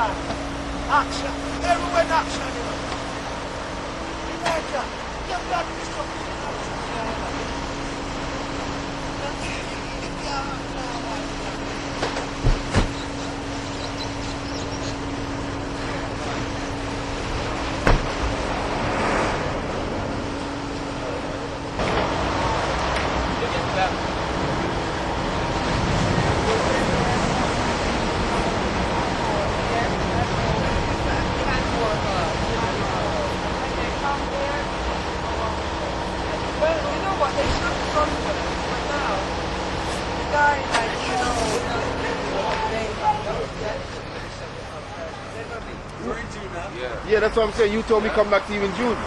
Action. Everywhere action. Elijah, your blood is something. Yeah, that's what I'm saying. You told me come back to you in June.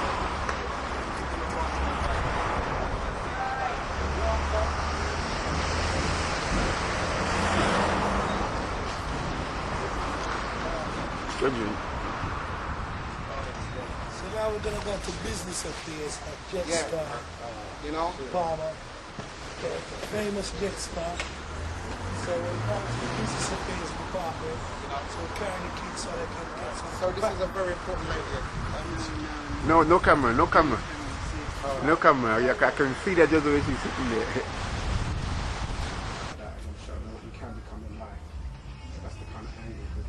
February. So now we're gonna go to business affairs at Jetstar. You know? Palmer, the famous Jetstar. So we're going to the business affairs department. So we're carrying the kids so they can get some. So this is a very important lady. No camera, no camera. No camera. I can see that just the way she's sitting there. We can become in life. That's the kind of angle.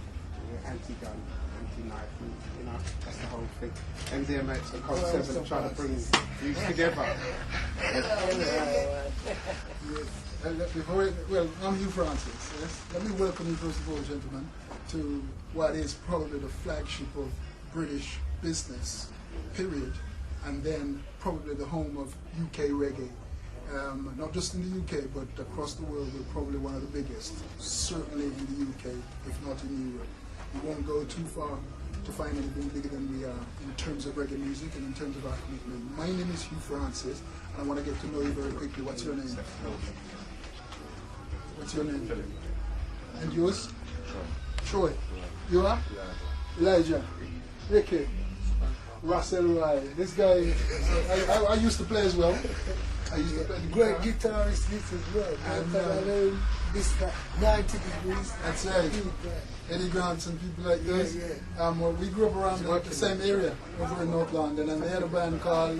We're anti-gun, anti-knife, you know, that's the whole thing. MDMX and Code 7 are trying to bring these together. Well, I'm Hugh Francis. Yes? Let me welcome you, first of all, gentlemen, to what is probably the flagship of British business, period, and then probably the home of UK reggae. Not just in the UK, but across the world, we're probably one of the biggest, certainly in the UK, if not in Europe. We won't go too far to find anything bigger than we are in terms of reggae music and in terms of our commitment. My name is Hugh Francis, and I want to get to know you very quickly. What's your name? What's your name? And yours? Troy. You are? Elijah. Ricky. Russell Riley. This guy, I used to play as well. I used to play the Great guitarist this as well. And this 90 degrees. That's right. Eddie Grants and people like this. Yeah. Well, we grew up around the same area over in North London, and they had a band called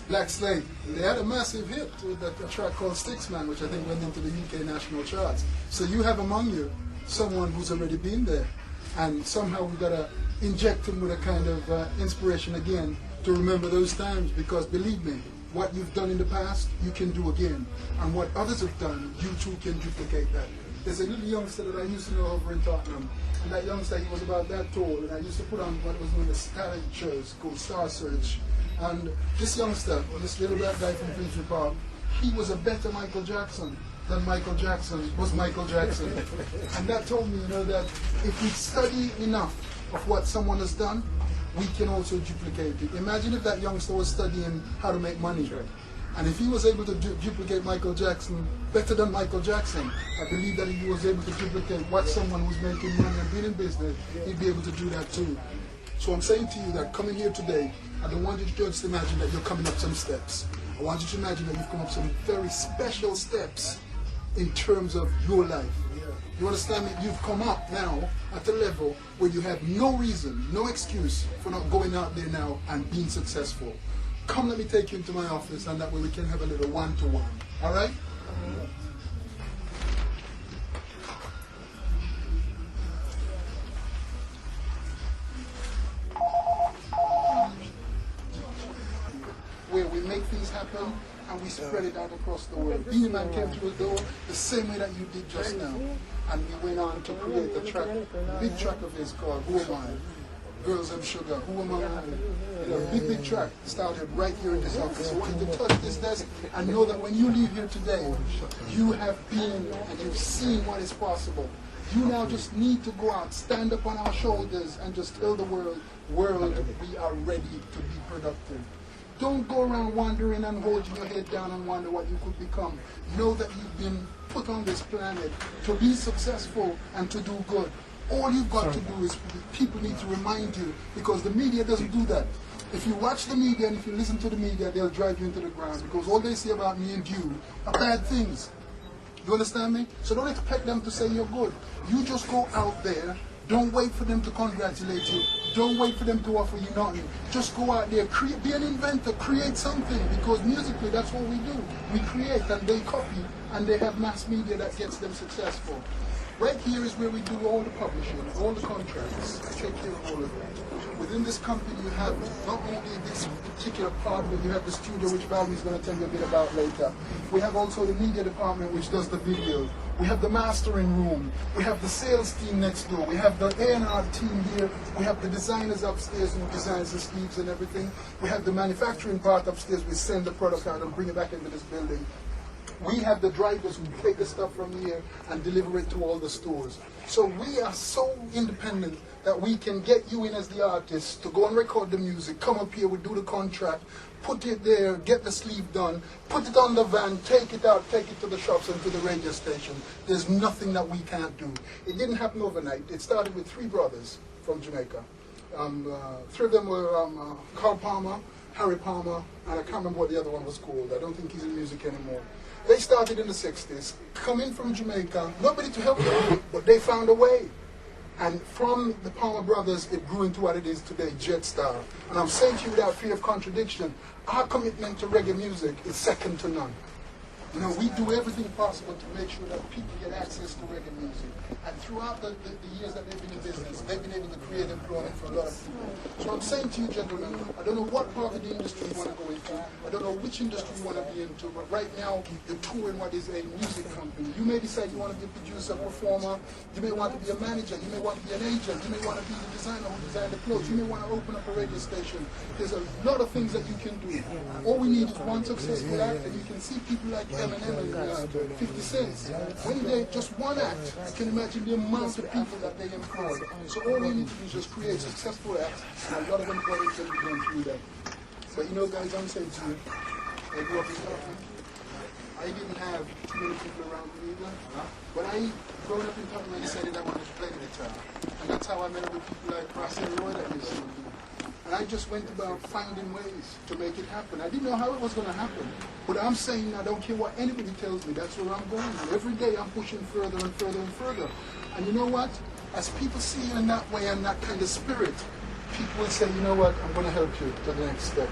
Black Slate. They had a massive hit with a track called Sticksman, which I think went into the UK national charts. So you have among you someone who's already been there, and somehow we got to inject him with a kind of inspiration again to remember those times, because believe me, what you've done in the past, you can do again. And what others have done, you too can duplicate that. There's a little youngster that I used to know over in Tottenham, and that youngster, he was about that tall, and I used to put on what was known as talent shows called Star Search. And this youngster, this little black guy from Finsbury Park, he was a better Michael Jackson than Michael Jackson was Michael Jackson. And that told me, you know, that if we study enough of what someone has done, we can also duplicate it. Imagine if that youngster was studying how to make money. And if he was able to duplicate Michael Jackson better than Michael Jackson, I believe that if he was able to duplicate what someone who's making money and being in business, he'd be able to do that too. So I'm saying to you that coming here today, I don't want you to just imagine that you're coming up some steps. I want you to imagine that you've come up some very special steps in terms of your life. You understand me? You've come up now at a level where you have no reason, no excuse for not going out there now and being successful. Come, let me take you into my office, and that way we can have a little one-to-one. All right? Where we make things happen and we spread it out across the world. Beenie Man came through the door the same way that you did just now. And we went on to create a track, a big track of his called Who Am I? Girls and Sugar, Who Am I? You know, big track started right here in this office. I want you to touch this desk and know that when you leave here today, you have been and you've seen what is possible. You now just need to go out, stand up on our shoulders and just tell the world, we are ready to be productive. Don't go around wandering and holding your head down and wonder what you could become. Know that you've been put on this planet to be successful and to do good. All you've got to do is, people need to remind you, because the media doesn't do that. If you watch the media and if you listen to the media, they'll drive you into the ground, because all they say about me and you are bad things. You understand me? So don't expect them to say you're good. You just go out there Don't wait for them to congratulate you. Don't wait for them to offer you nothing. Just go out there, be an inventor, create something, because musically that's what we do. We create and they copy, and they have mass media that gets them successful. Right here is where we do all the publishing, all the contracts, take care of all of that. Within this company you have not only this particular part, but you have the studio, which Valerie is going to tell you a bit about later. We have also the media department, which does the video. We have the mastering room. We have the sales team next door. We have the A&R team here. We have the designers upstairs who designs the sleeves and everything. We have the manufacturing part upstairs. We send the product out and bring it back into this building. We have the drivers who take the stuff from here and deliver it to all the stores. So we are so independent that we can get you in as the artist to go and record the music, come up here, we do the contract, put it there, get the sleeve done, put it on the van, take it out, take it to the shops and to the radio station. There's nothing that we can't do. It didn't happen overnight. It started with 3 brothers from Jamaica. 3 of them were Carl Palmer, Harry Palmer, and I can't remember what the other one was called. I don't think he's in music anymore. They started in the 60s, coming from Jamaica, nobody to help them, but they found a way. And from the Palmer brothers, it grew into what it is today, Jetstar. And I'm saying to you without fear of contradiction, our commitment to reggae music is second to none. You know, we do everything possible to make sure that people get access to reggae music. And throughout the years that they've been in business, they've been able to create employment for a lot of people. So I'm saying to you, gentlemen, I don't know what part of the industry you want to go into. I don't know which industry you want to be into. But right now, you're touring what is a music company. You may decide you want to be a producer, performer. You may want to be a manager. You may want to be an agent. You may want to be the designer who designs the clothes. You may want to open up a radio station. There's a lot of things that you can do. All we need is one successful act, and you can see people like Eminem and 50 Cent. When they just one act, you can imagine the amount of people that they employ. So all we need to do is just create successful acts, and a lot of them will be going through that. But you know, guys, I'm saying to you, I grew up in Tottenham. I didn't have too many people around me either. But I, growing up in Tottenham, I decided I wanted to play the guitar. And that's how I met up with people like Russell Roy that lives in London. And I just went about finding ways to make it happen. I didn't know how it was going to happen. But I'm saying I don't care what anybody tells me. That's where I'm going. And every day I'm pushing further and further and further. And you know what? As people see you in that way and that kind of spirit, people will say, you know what, I'm going to help you to the next step.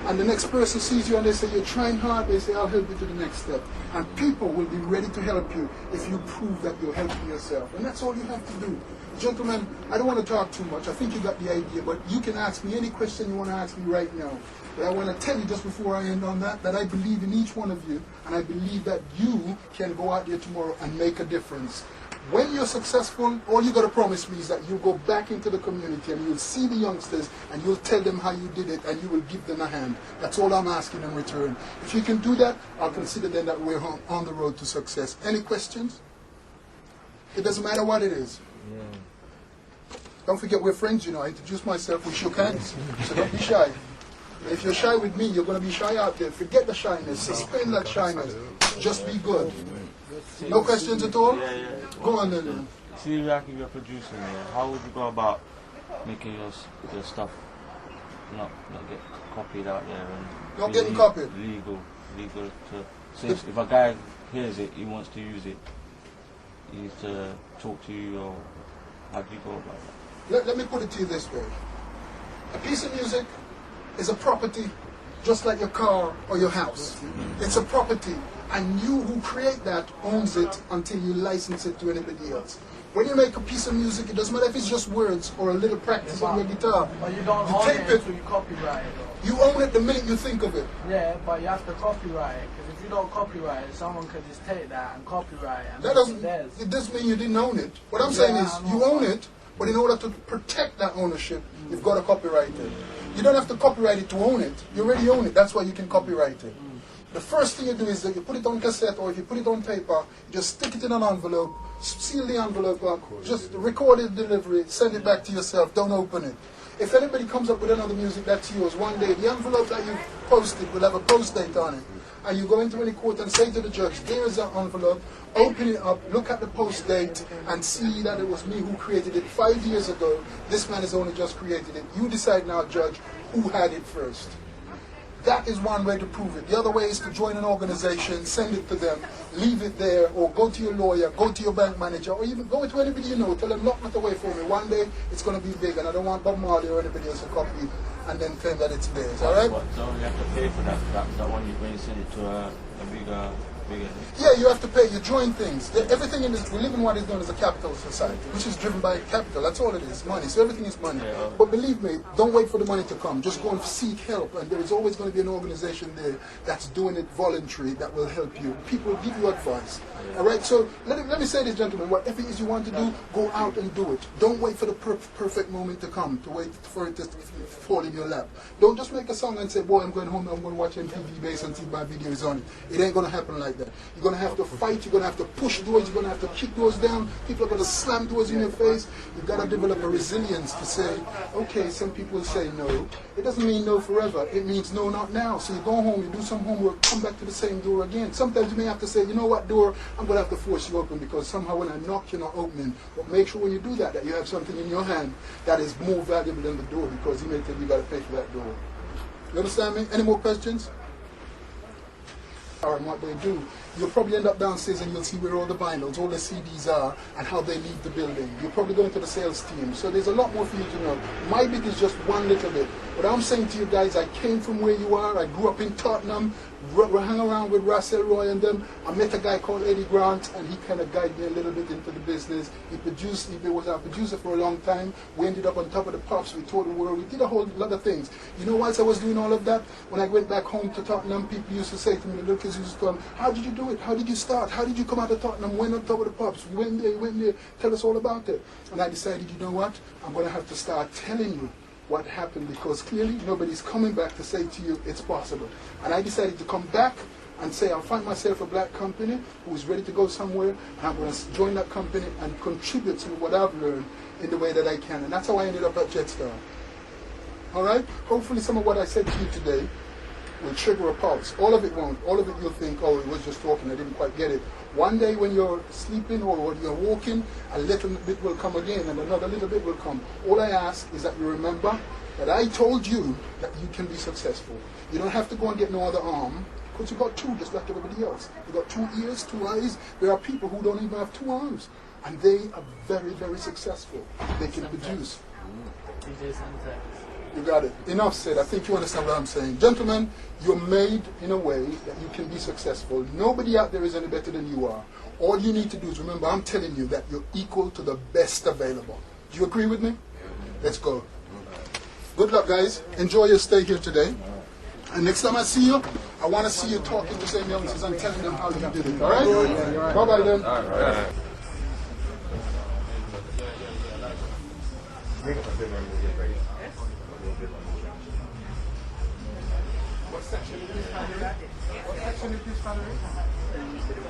And the next person sees you and they say, you're trying hard, they say, I'll help you to the next step. And people will be ready to help you if you prove that you're helping yourself. And that's all you have to do. Gentlemen, I don't want to talk too much. I think you got the idea, but you can ask me any question you want to ask me right now. But I want to tell you just before I end on that I believe in each one of you, and I believe that you can go out there tomorrow and make a difference. When you're successful, all you got to promise me is that you'll go back into the community and you'll see the youngsters and you'll tell them how you did it and you will give them a hand. That's all I'm asking in return. If you can do that, I'll consider then that we're on the road to success. Any questions? It doesn't matter what it is. Yeah. Don't forget we're friends, you know. I introduced myself, we shook hands. So don't be shy. If you're shy with me, you're going to be shy out there. Forget the shyness. Suspend that shyness. Just be good. No questions at all? Yeah. Go on then. See, like if you're producing, how would you go about making your stuff not get copied out there and not getting copied? Legal to. So if a guy hears it, he wants to use it, he needs to talk to you, or how do you go about that? Let me put it to you this way. A piece of music is a property just like your car or your house. It's a property, and you who create that owns it until you license it to anybody else. When you make a piece of music, it doesn't matter if it's just words or a little practice on your guitar. But you don't own it until you copyright it, though. You own it the minute you think of it. Yeah, but you have to copyright it, because if you don't copyright it, someone could just take that and copyright it and that doesn't, it doesn't mean you didn't own it. What I'm saying is, you own it, but in order to protect that ownership, you've got to copyright it. You don't have to copyright it to own it. You already own it. That's why you can copyright it. The first thing you do is that you put it on cassette, or if you put it on paper, you just stick it in an envelope, seal the envelope up, just record the delivery, send it back to yourself, don't open it. If anybody comes up with another music that's yours, one day the envelope that you posted will have a post date on it. And you go into any court and say to the judge, here's an envelope, open it up, look at the post date, and see that it was me who created it 5 years ago. This man has only just created it. You decide now, judge, who had it first. That is one way to prove it. The other way is to join an organization, send it to them, leave it there, or go to your lawyer, go to your bank manager, or even go to anybody you know, tell them, lock that away for me. One day it's going to be big, and I don't want Bob Marley or anybody else to copy and then claim that it's theirs, all right? So you have to pay for that one when you send it to a bigger... Yeah, you have to pay. You join things. Everything in this, we live in what is known as a capital society, which is driven by capital. That's all it is, money. So everything is money. Yeah. But believe me, don't wait for the money to come. Just go and seek help. And there is always going to be an organization there that's doing it voluntary that will help you. People will give you advice. All right? So let me say this, gentlemen. Whatever it is you want to do, go out and do it. Don't wait for the perfect moment to come, to wait for it to fall in your lap. Don't just make a song and say, boy, I'm going home, I'm going to watch MTV Base and see my videos on it. It ain't going to happen like that. You're going to have to fight, you're going to have to push doors, you're going to have to kick doors down, people are going to slam doors in your face. You've got to develop a resilience to say, okay, some people say no. It doesn't mean no forever, it means no, not now. So you go home, you do some homework, come back to the same door again. Sometimes you may have to say, you know what, door, I'm going to have to force you open because somehow when I knock, you're not opening. But make sure when you do that you have something in your hand that is more valuable than the door, because he may tell you got to pay for that door. You understand me? Any more questions? And what they do, you'll probably end up downstairs and you'll see where all the vinyls, all the CDs are, and how they leave the building. You'll probably go into the sales team. So there's a lot more for you to know. My bit is just one little bit. But I'm saying to you guys, I came from where you are. I grew up in Tottenham, hung around with Russell Roy and them. I met a guy called Eddie Grant, and he kind of guided me a little bit into the business. He was our producer for a long time. We ended up on Top of the Pops. We toured the world. We did a whole lot of things. You know, whilst I was doing all of that, when I went back home to Tottenham, people used to say to me, the little kids used to come, how did you do it? How did you start? How did you come out of Tottenham? Went on Top of the Pops. You went there. Tell us all about it. And I decided, you know what? I'm going to have to start telling you what happened, because clearly nobody's coming back to say to you it's possible. And I decided to come back and say I'll find myself a black company who is ready to go somewhere, and I'm going to join that company and contribute to what I've learned in the way that I can. And that's how I ended up at Jetstar. All right? Hopefully some of what I said to you today will trigger a pulse. All of it won't. All of it you'll think, oh, it was just talking, I didn't quite get it. One day when you're sleeping or when you're walking, a little bit will come again and another little bit will come. All I ask is that you remember that I told you that you can be successful. You don't have to go and get no other arm, because you got two just like everybody else. You got 2 ears, 2 eyes. There are people who don't even have 2 arms, and they are very, very successful. They can produce. You got it. Enough said. I think you understand what I'm saying. Gentlemen, you're made in a way that you can be successful. Nobody out there is any better than you are. All you need to do is remember, I'm telling you that you're equal to the best available. Do you agree with me? Let's go. Good luck, guys. Enjoy your stay here today. And next time I see you, I want to see you talking to the same youngsters and telling them how you did it. All right? Bye-bye then. All right. What section is this, Valerie? What section is this, Valerie?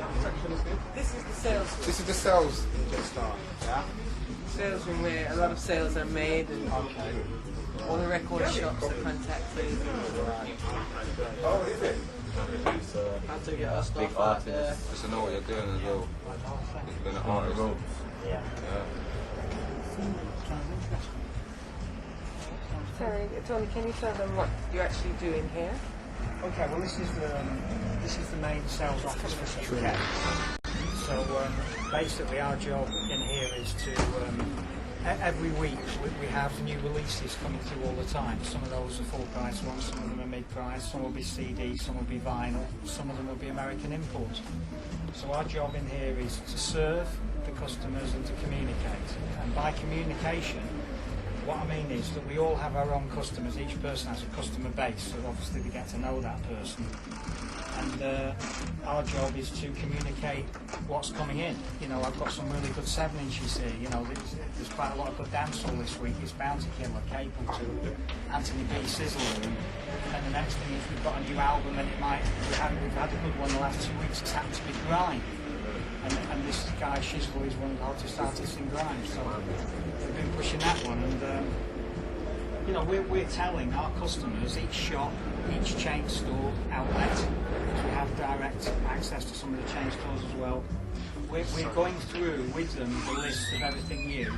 What section is this? This is the sales room. This is the sales Jetstar, yeah? Sales room where a lot of sales are made and all the record shops are contacted. Oh, is it? How to get our Big stuff out there. artist. Just to know what you're doing as well. You've been an artist. Yeah. Sorry, Tony, can you tell them what you're actually doing here? Okay, well this is the main sales office for UK. So basically our job in here is to every week we have new releases coming through all the time. Some of those are full price ones, some of them are mid price, some will be CD, some will be vinyl, some of them will be American imports. So our job in here is to serve the customers and to communicate. And by communication, what I mean is that we all have our own customers. Each person has a customer base, so obviously we get to know that person. And our job is to communicate what's coming in. You know, I've got some really good 7-inches here. You know, there's quite a lot of good dancehall this week. It's Bounty Killer, Cable to Anthony B. Sizzler. And the next thing is we've got a new album, and we've had a good one the last 2 weeks. It's happened to be Grime. And this guy Shizzle is one of the hottest artists in grime, so we've been pushing that one. And you know, we're telling our customers, each shop, each chain store outlet, because we have direct access to some of the chain stores as well. We're going through with them the list of everything new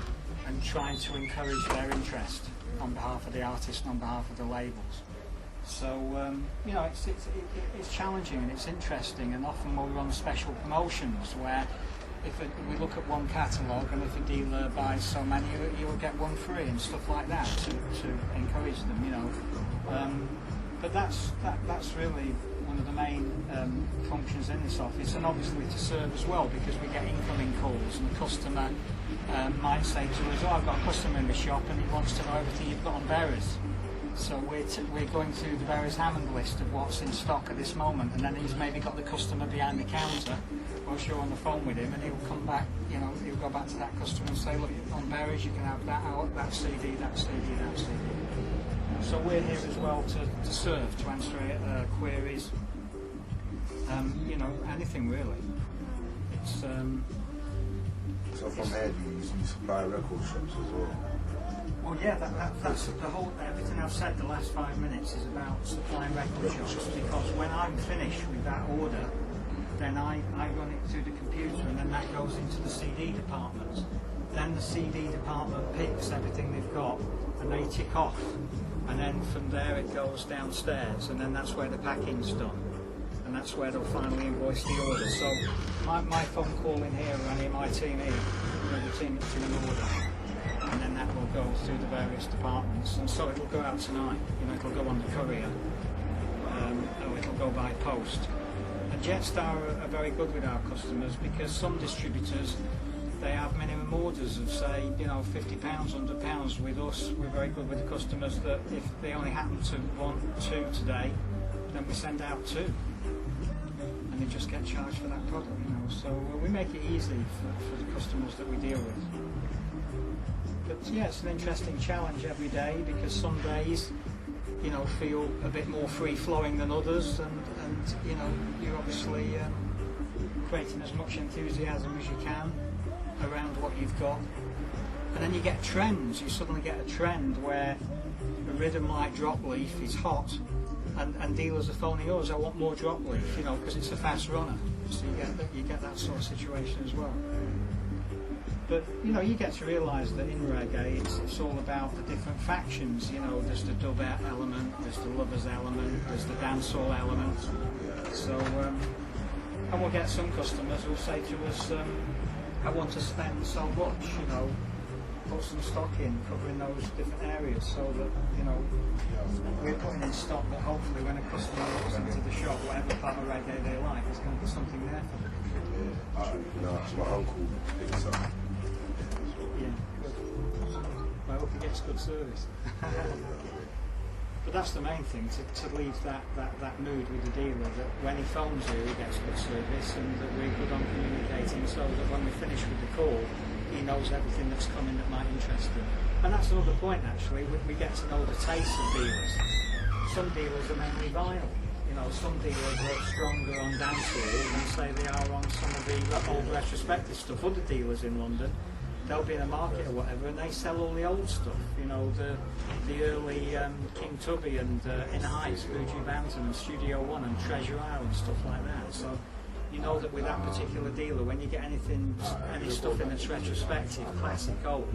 and trying to encourage their interest on behalf of the artists and on behalf of the labels. So you know, it's challenging and it's interesting, and often we'll run special promotions where if we look at one catalogue and if a dealer buys so many, you'll get one free and stuff like that to encourage them, you know. But that's really one of the main functions in this office, and obviously to serve as well, because we get incoming calls and the customer might say to us, oh, I've got a customer in the shop and he wants to know everything you've got on berries. So we're going through the Berries Hammond list of what's in stock at this moment, and then he's maybe got the customer behind the counter whilst you're on the phone with him, and he'll come back, you know, he'll go back to that customer and say, look, on berries you can have that out, that CD, that CD, that CD. So we're here as well to serve, to answer queries, you know, anything really. It's so from here you supply record shops as well? Well, yeah, that's the whole, everything I've said the last 5 minutes is about supplying record shops, because when I'm finished with that order, then I run it through the computer, and then that goes into the CD department. Then the CD department picks everything they've got and they tick off, and then from there it goes downstairs, and then that's where the packing's done, and that's where they'll finally invoice the order. So my phone call in here, or any of my team here, the team that's doing an order, and then that will go through the various departments, and so it will go out tonight, you know, it'll go on the courier, or it'll go by post. And Jetstar are very good with our customers, because some distributors, they have minimum orders of, say, you know, £50, £100. With us, we're very good with the customers that if they only happen to want 2 today, then we send out 2, and they just get charged for that product, you know. So we make it easy for the customers that we deal with. But yeah, it's an interesting challenge every day, because some days, you know, feel a bit more free-flowing than others, and you know, you're obviously creating as much enthusiasm as you can around what you've got. And then you get trends. You suddenly get a trend where a rhythm like drop leaf is hot, and dealers are phoning us, I want more drop leaf, you know, because it's a fast runner. So you get that sort of situation as well. But you know, you get to realise that in reggae it's all about the different factions. You know, there's the dub element, there's the lovers element, there's the dancehall element. So and we'll get some customers who'll say to us, I want to spend so much, you know, put some stock in covering those different areas, so that, you know, we're putting in stock that hopefully when a customer walks into the shop, whatever part of reggae they like, there's going to be something there for them. No, my uncle picks up. Yeah, good. Well, I hope he gets good service. But that's the main thing, to leave that mood with the dealer, that when he phones you, he gets good service, and that we're good on communicating, so that when we finish with the call, he knows everything that's coming that might interest him. And that's another point, actually, we get to know the taste of dealers. Some dealers are mainly vinyl. You know, some dealers are stronger on dancehall than, say, they are on some of the old retrospective stuff. Other dealers in London, they'll be in a market or whatever, and they sell all the old stuff, you know, the early King Tubby and Inner Heights, Fuji Bantam and Studio One and Treasure Isle and stuff like that. So you know that with that particular dealer, when you get any stuff in that's retrospective, classic old,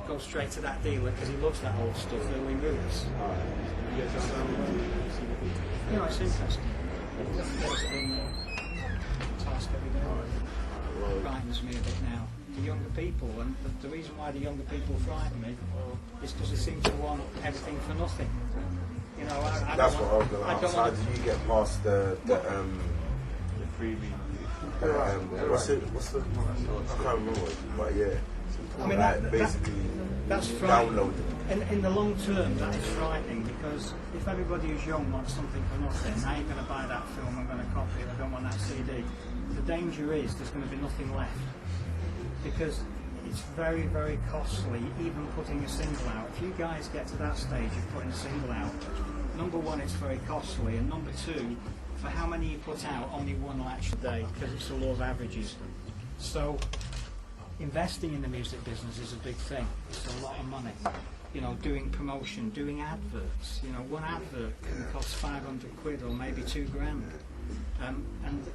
go straight to that dealer, because he loves that old stuff, early roots. So, you know, it's interesting. Task every day. Frightens me a bit now. The younger people, and the reason why the younger people frighten me is because they seem to want everything for nothing. You know, That's what I was going to ask. How do you get past the freebie? What's the? I can't remember, but yeah. I mean, like, basically, that's frightening. download it. In the long term, that is frightening, because if everybody who's young wants something for nothing, now you're going to buy that film, I'm going to copy it, I don't want that CD. The danger is there's going to be nothing left, because it's very, very costly even putting a single out. If you guys get to that stage of putting a single out, number one, it's very costly, and number two, for how many you put out, only one will actually day, because it's the law of averages. So investing in the music business is a big thing. It's a lot of money. You know, doing promotion, doing adverts. You know, one advert can cost 500 quid or maybe £2 grand. And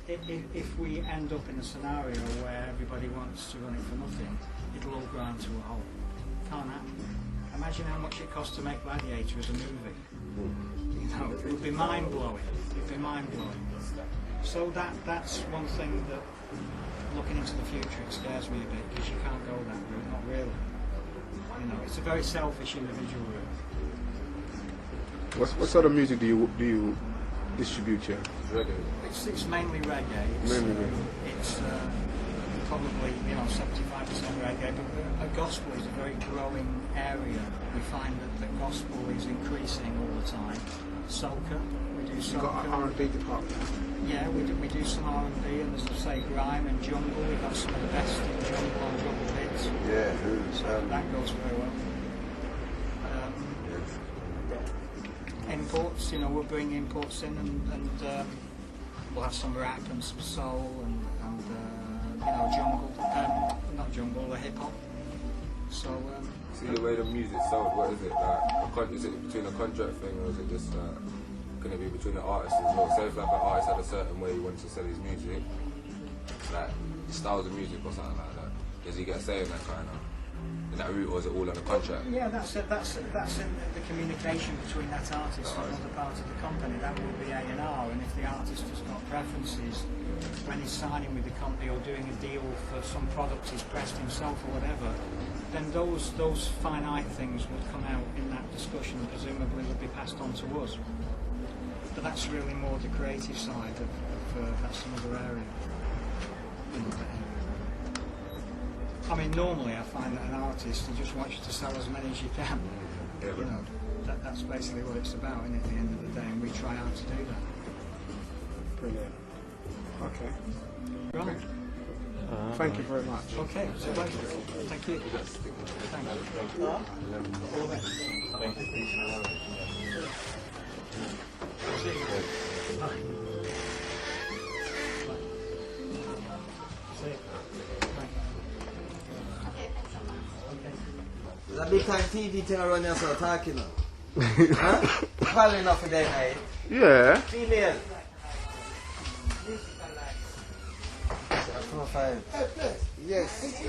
if we end up in a scenario where everybody wants to run it for nothing, it'll all grind to a halt. Can't happen. Imagine how much it costs to make Gladiator as a movie. You No, it would be mind blowing. It'd be mind blowing. So that's one thing that, looking into the future, it scares me a bit because you can't go that route. Not really. You know, it's a very selfish individual route. What sort of music do you distribute here? Reggae. It's mainly reggae. It's probably 75% reggae, but gospel is a very growing area. We find that the gospel is increasing all the time. Soca, we do soca. You've got an R&B department. Yeah, we do some R&B, and as I say, grime and jungle. We've got some of the best in jungle and jungle hits. Yeah, So that goes very well. Imports, we'll bring imports in, and we'll have some rap and some soul and jungle, not jungle, the hip hop. So. See the way the music sounds. What is it like? Is it between a contract thing, or is it just going to be between the artists as well? Say if like an artist had a certain way he wants to sell his music, like styles of music or something like that. Does he get a say in that kind of? In that route, or is it all on a contract? Yeah, that's in the communication between that artist and another part of the company. That will be A&R, and if the artist has got preferences when he's signing with the company or doing a deal for some product he's pressed himself or whatever, then those finite things would come out in that discussion and presumably would be passed on to us. But that's really more the creative side of that's another area. I mean, normally I find that an artist, he just wants you to sell as many as you can. That's basically what it's about, and at the end of the day, and we try hard to do that. Brilliant. Okay. Right. Thank you very much. Okay, it's a pleasure. Thank you. Thank you. All the best. Thank There's a big time TV thing around there, so talking now. Huh? Calling up for that night. Yeah. Female. 4-5. Yes.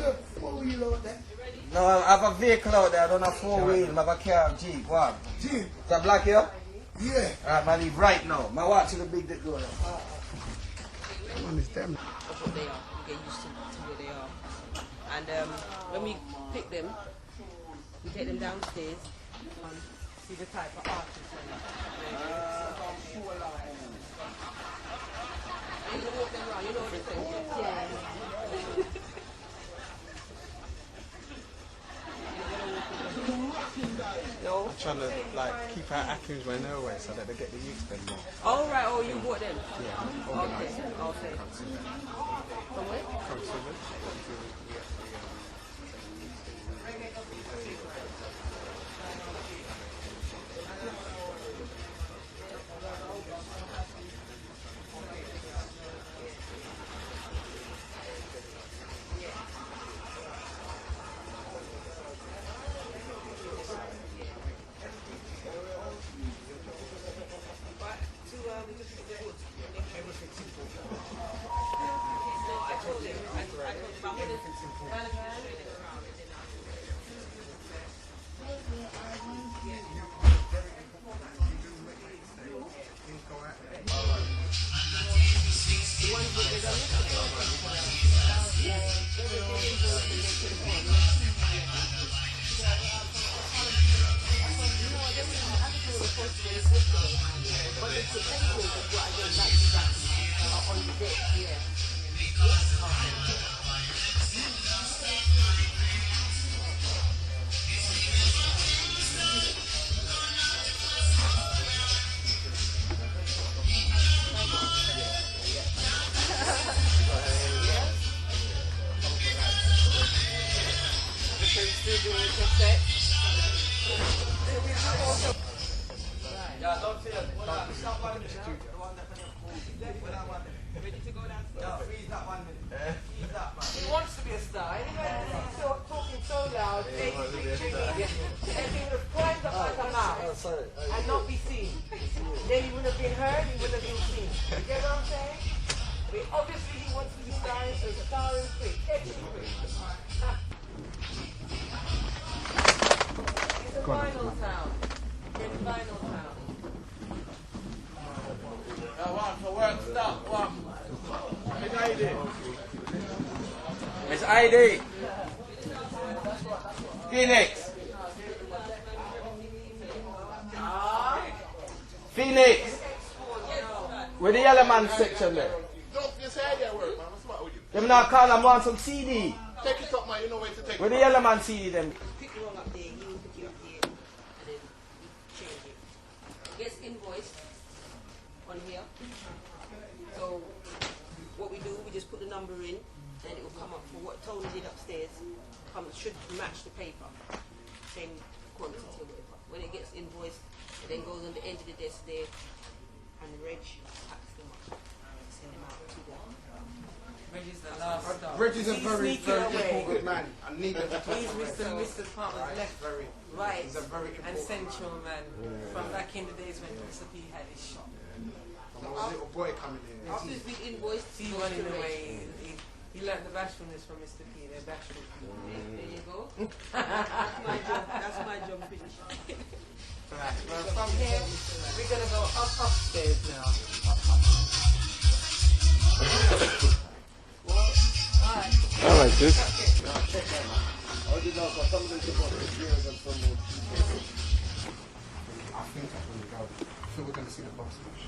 No, I have a vehicle out there. I don't have 4-wheel. I have a car, Jeep. What? Jeep. Is that black here? Yeah. Alright, I leave right now. My watch is the big that going on. One is them. Of what they are. You get used to where they are. And when we pick them, we take them downstairs and see the type of artist. You can walk them around, you know what I'm saying? Yeah. No. I'm trying to keep our Akins way nowhere so that they get the youth then more. Oh right, oh you bought them? Yeah. Okay. From where? From Summit. He wants to be a star. He's talking so loud, everything would have climbed up like a mouse and not be seen. Then he wouldn't have been heard, he wouldn't have been seen. You get what I'm saying? I mean, obviously he wants to be starring quick, catching quick. It's a final sound. It's a final sound. Work stop, what? Miss ID. Phoenix. Phoenix. Where the yellow man section there? Don't you say that word, man. What's the matter with you? Them now call them want some CD. Take it up, man. You know where to take it. Where the yellow man CD them? Pick the one up there, you pick it up here, and then you change it. It gets invoiced on here. So what we do, we just put the number in, and it will come up for what Tony did upstairs. Should match the paper, same quantity or whatever. When it gets invoiced, it then goes on the end of the desk there, and the reg packs them up, send them out to them. Reg is the last stop. Reg is a very, very away. important man. I need him to talk He's about Mr. Palmer's left, very, right, he's a very and important central man from back in the days when Mr. P had his shop. When there was a little boy coming in. After it's been invoiced, He running away. He learned the bashfulness from Mr. P. They're bashful. There you go. That's my job. That's my job finished. Well, from here, we're going to go upstairs now. I like this. I think that's when we go. I think we're going to see the box match.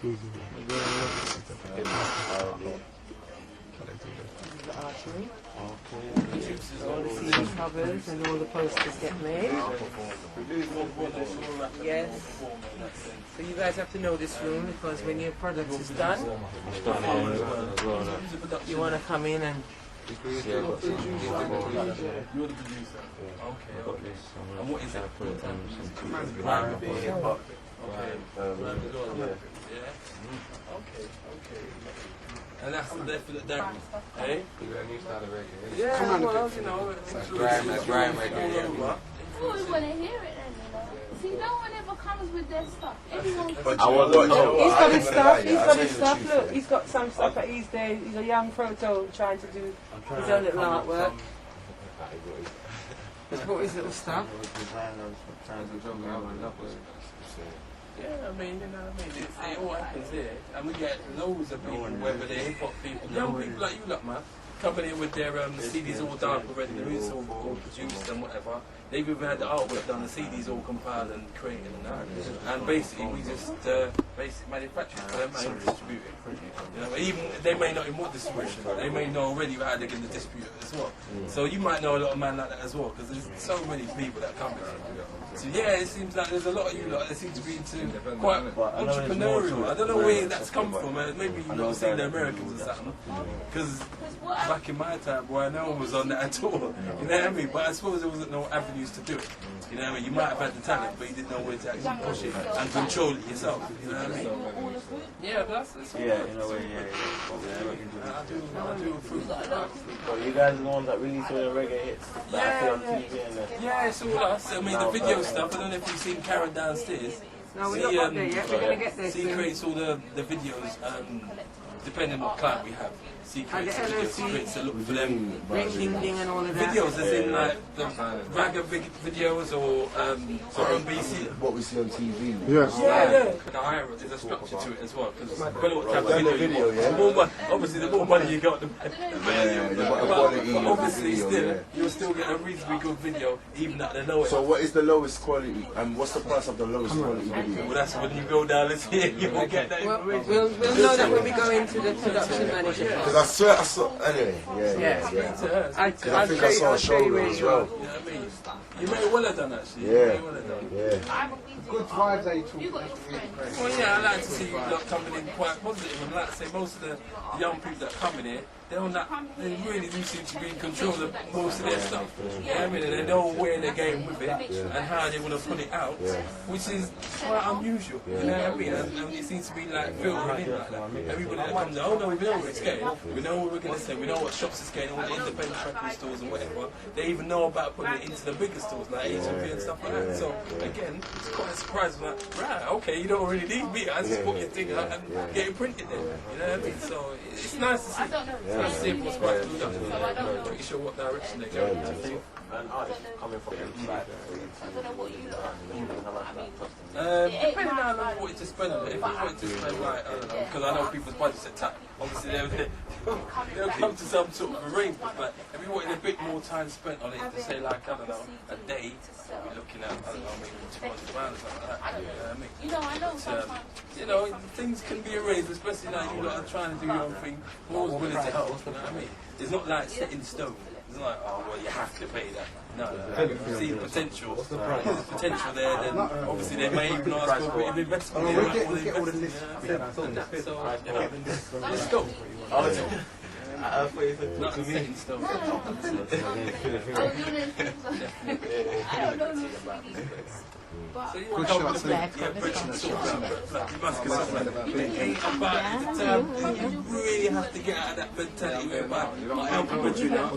The archery. All the CD covers and all the posters get made. Yes. So you guys have to know this room because when your product is done, you want to come in and You're the producer. Okay. And what is it? Okay. And that's the definite difference. Hey? You got a new style of reggae. yeah, well, you know, That's grime reggae. Who would want to hear it then, you know? See, no one ever comes with their stuff. Everyone He's got his stuff. He's got his stuff. Look, he's got some stuff that he's there. He's a young photo trying to do his own little artwork. He's brought his little stuff. Yeah, I mean, you know what I mean? It all happens here. And we get loads of people, whether they're hip hop people, young people like you lot, man, coming in with their CDs all done already, the music's all produced and whatever. They've even had the artwork done, the CDs all compiled and created and that. And basically, we just manufacture it for them and distribute it. You know, even they may not even want distribution, they may know already how they're going to distribute it as well. So you might know a lot of men like that as well, because there's so many people that come here. So yeah, it seems like there's a lot of you lot that seem to be into quite entrepreneurial. I don't know where that's come from. Maybe you've not seen the Americans or something. Because back in my time, boy, no one was on that at all. You know what I mean? But I suppose there wasn't no avenues to do it. You know what I mean? You might have had the talent, but you didn't know where to actually push it and control it yourself. You know what I mean? Yeah, but that's all right. in a way, I do approve. So you guys are the ones that release all the reggae hits that I see on TV and that. Yeah, it's all us. I mean, the video stuff, I don't know if you've seen Karen downstairs. No, we're not up there yet. We're going to get there She soon. creates all the videos, depending on what client we have. She creates the videos, she creates the look for them. Ding ding and all of that. Videos, as in like the ragga videos or R&B. What we see on TV. Yes. Yeah. The higher there's a structure to it as well. Because depending what type of video you want, obviously the more money you got, the better. But obviously still, you'll still get a reasonably good video, even at the lowest. So what is the lowest quality, and what's the price of the lowest quality video? Well, that's when you go down this here, you will get that information. We'll know that when we go into the production manager. Because I swear I saw, anyway, I'll show you where you are. You may well have done actually. Good vibes, they talk. Well, yeah, I like to see like coming in quite positive. And like I say, most of the young people that come in here, they really do seem to be in control of most of their stuff. Yeah, I mean, and they know where they're going with it and how they want to put it out, which is quite unusual. You know what I mean? And it seems to be like filtering in like that. Everybody that comes in, oh no, we know where it's going. We know what we're going to say. We know what shops it's going, all the independent record stores and whatever. They even know about putting it into the bigger stores like H&B and stuff like that. So again, it's quite a surprise. Like, right, okay, you don't really need me. I just put your thing out and get it printed then. You know what I mean? So it's nice to see. trying to see what's quite good. I'm pretty sure what direction they're going to. An artist coming from inside. Depending on how long you want to spend on it. If you want to spend like, I don't know, because I know people's budgets are tight. Obviously they'll come to some sort of arrangement, but if you wanted a bit more time spent on it, to say like, I don't know, a day, you're looking at, I don't know, maybe £200 or something like that. You know what I mean? But, you know, things can be arranged, especially now you lot are trying to do your own thing. We're always willing to help, you know what I mean? It's not like set in stone. It's not like, oh, well, you have to pay that. No. If you see potential, there's potential there, then obviously they may even ask for a bit of investment. They might want to invest in so, you know, let's go. Not set in stone. Good shots, it ain't about the time. You really have to get out of that mentality whereby helping Bridget out,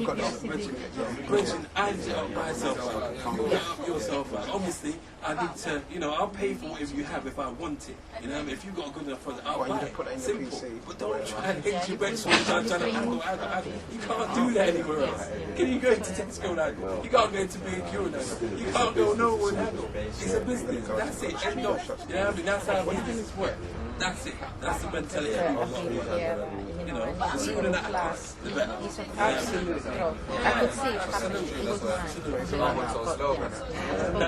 Bridget and help myself out, help yourself out. Obviously, I need to, you know, I'll pay for whatever you have if I want it. You know, if you've got a good enough product, I'll buy it. Simple. But don't try and hit your bench all the time, trying to angle. You can't do that anywhere else. Can you go into Tesco and angle? You can't go into B&Q and angle. You can't go nowhere and angle. It's a business. That's it. End of. You know what I mean? That's how business works. That's it. That's the mentality. You know, the sooner that happens, the better. Absolutely. I could see it happening. It was mine.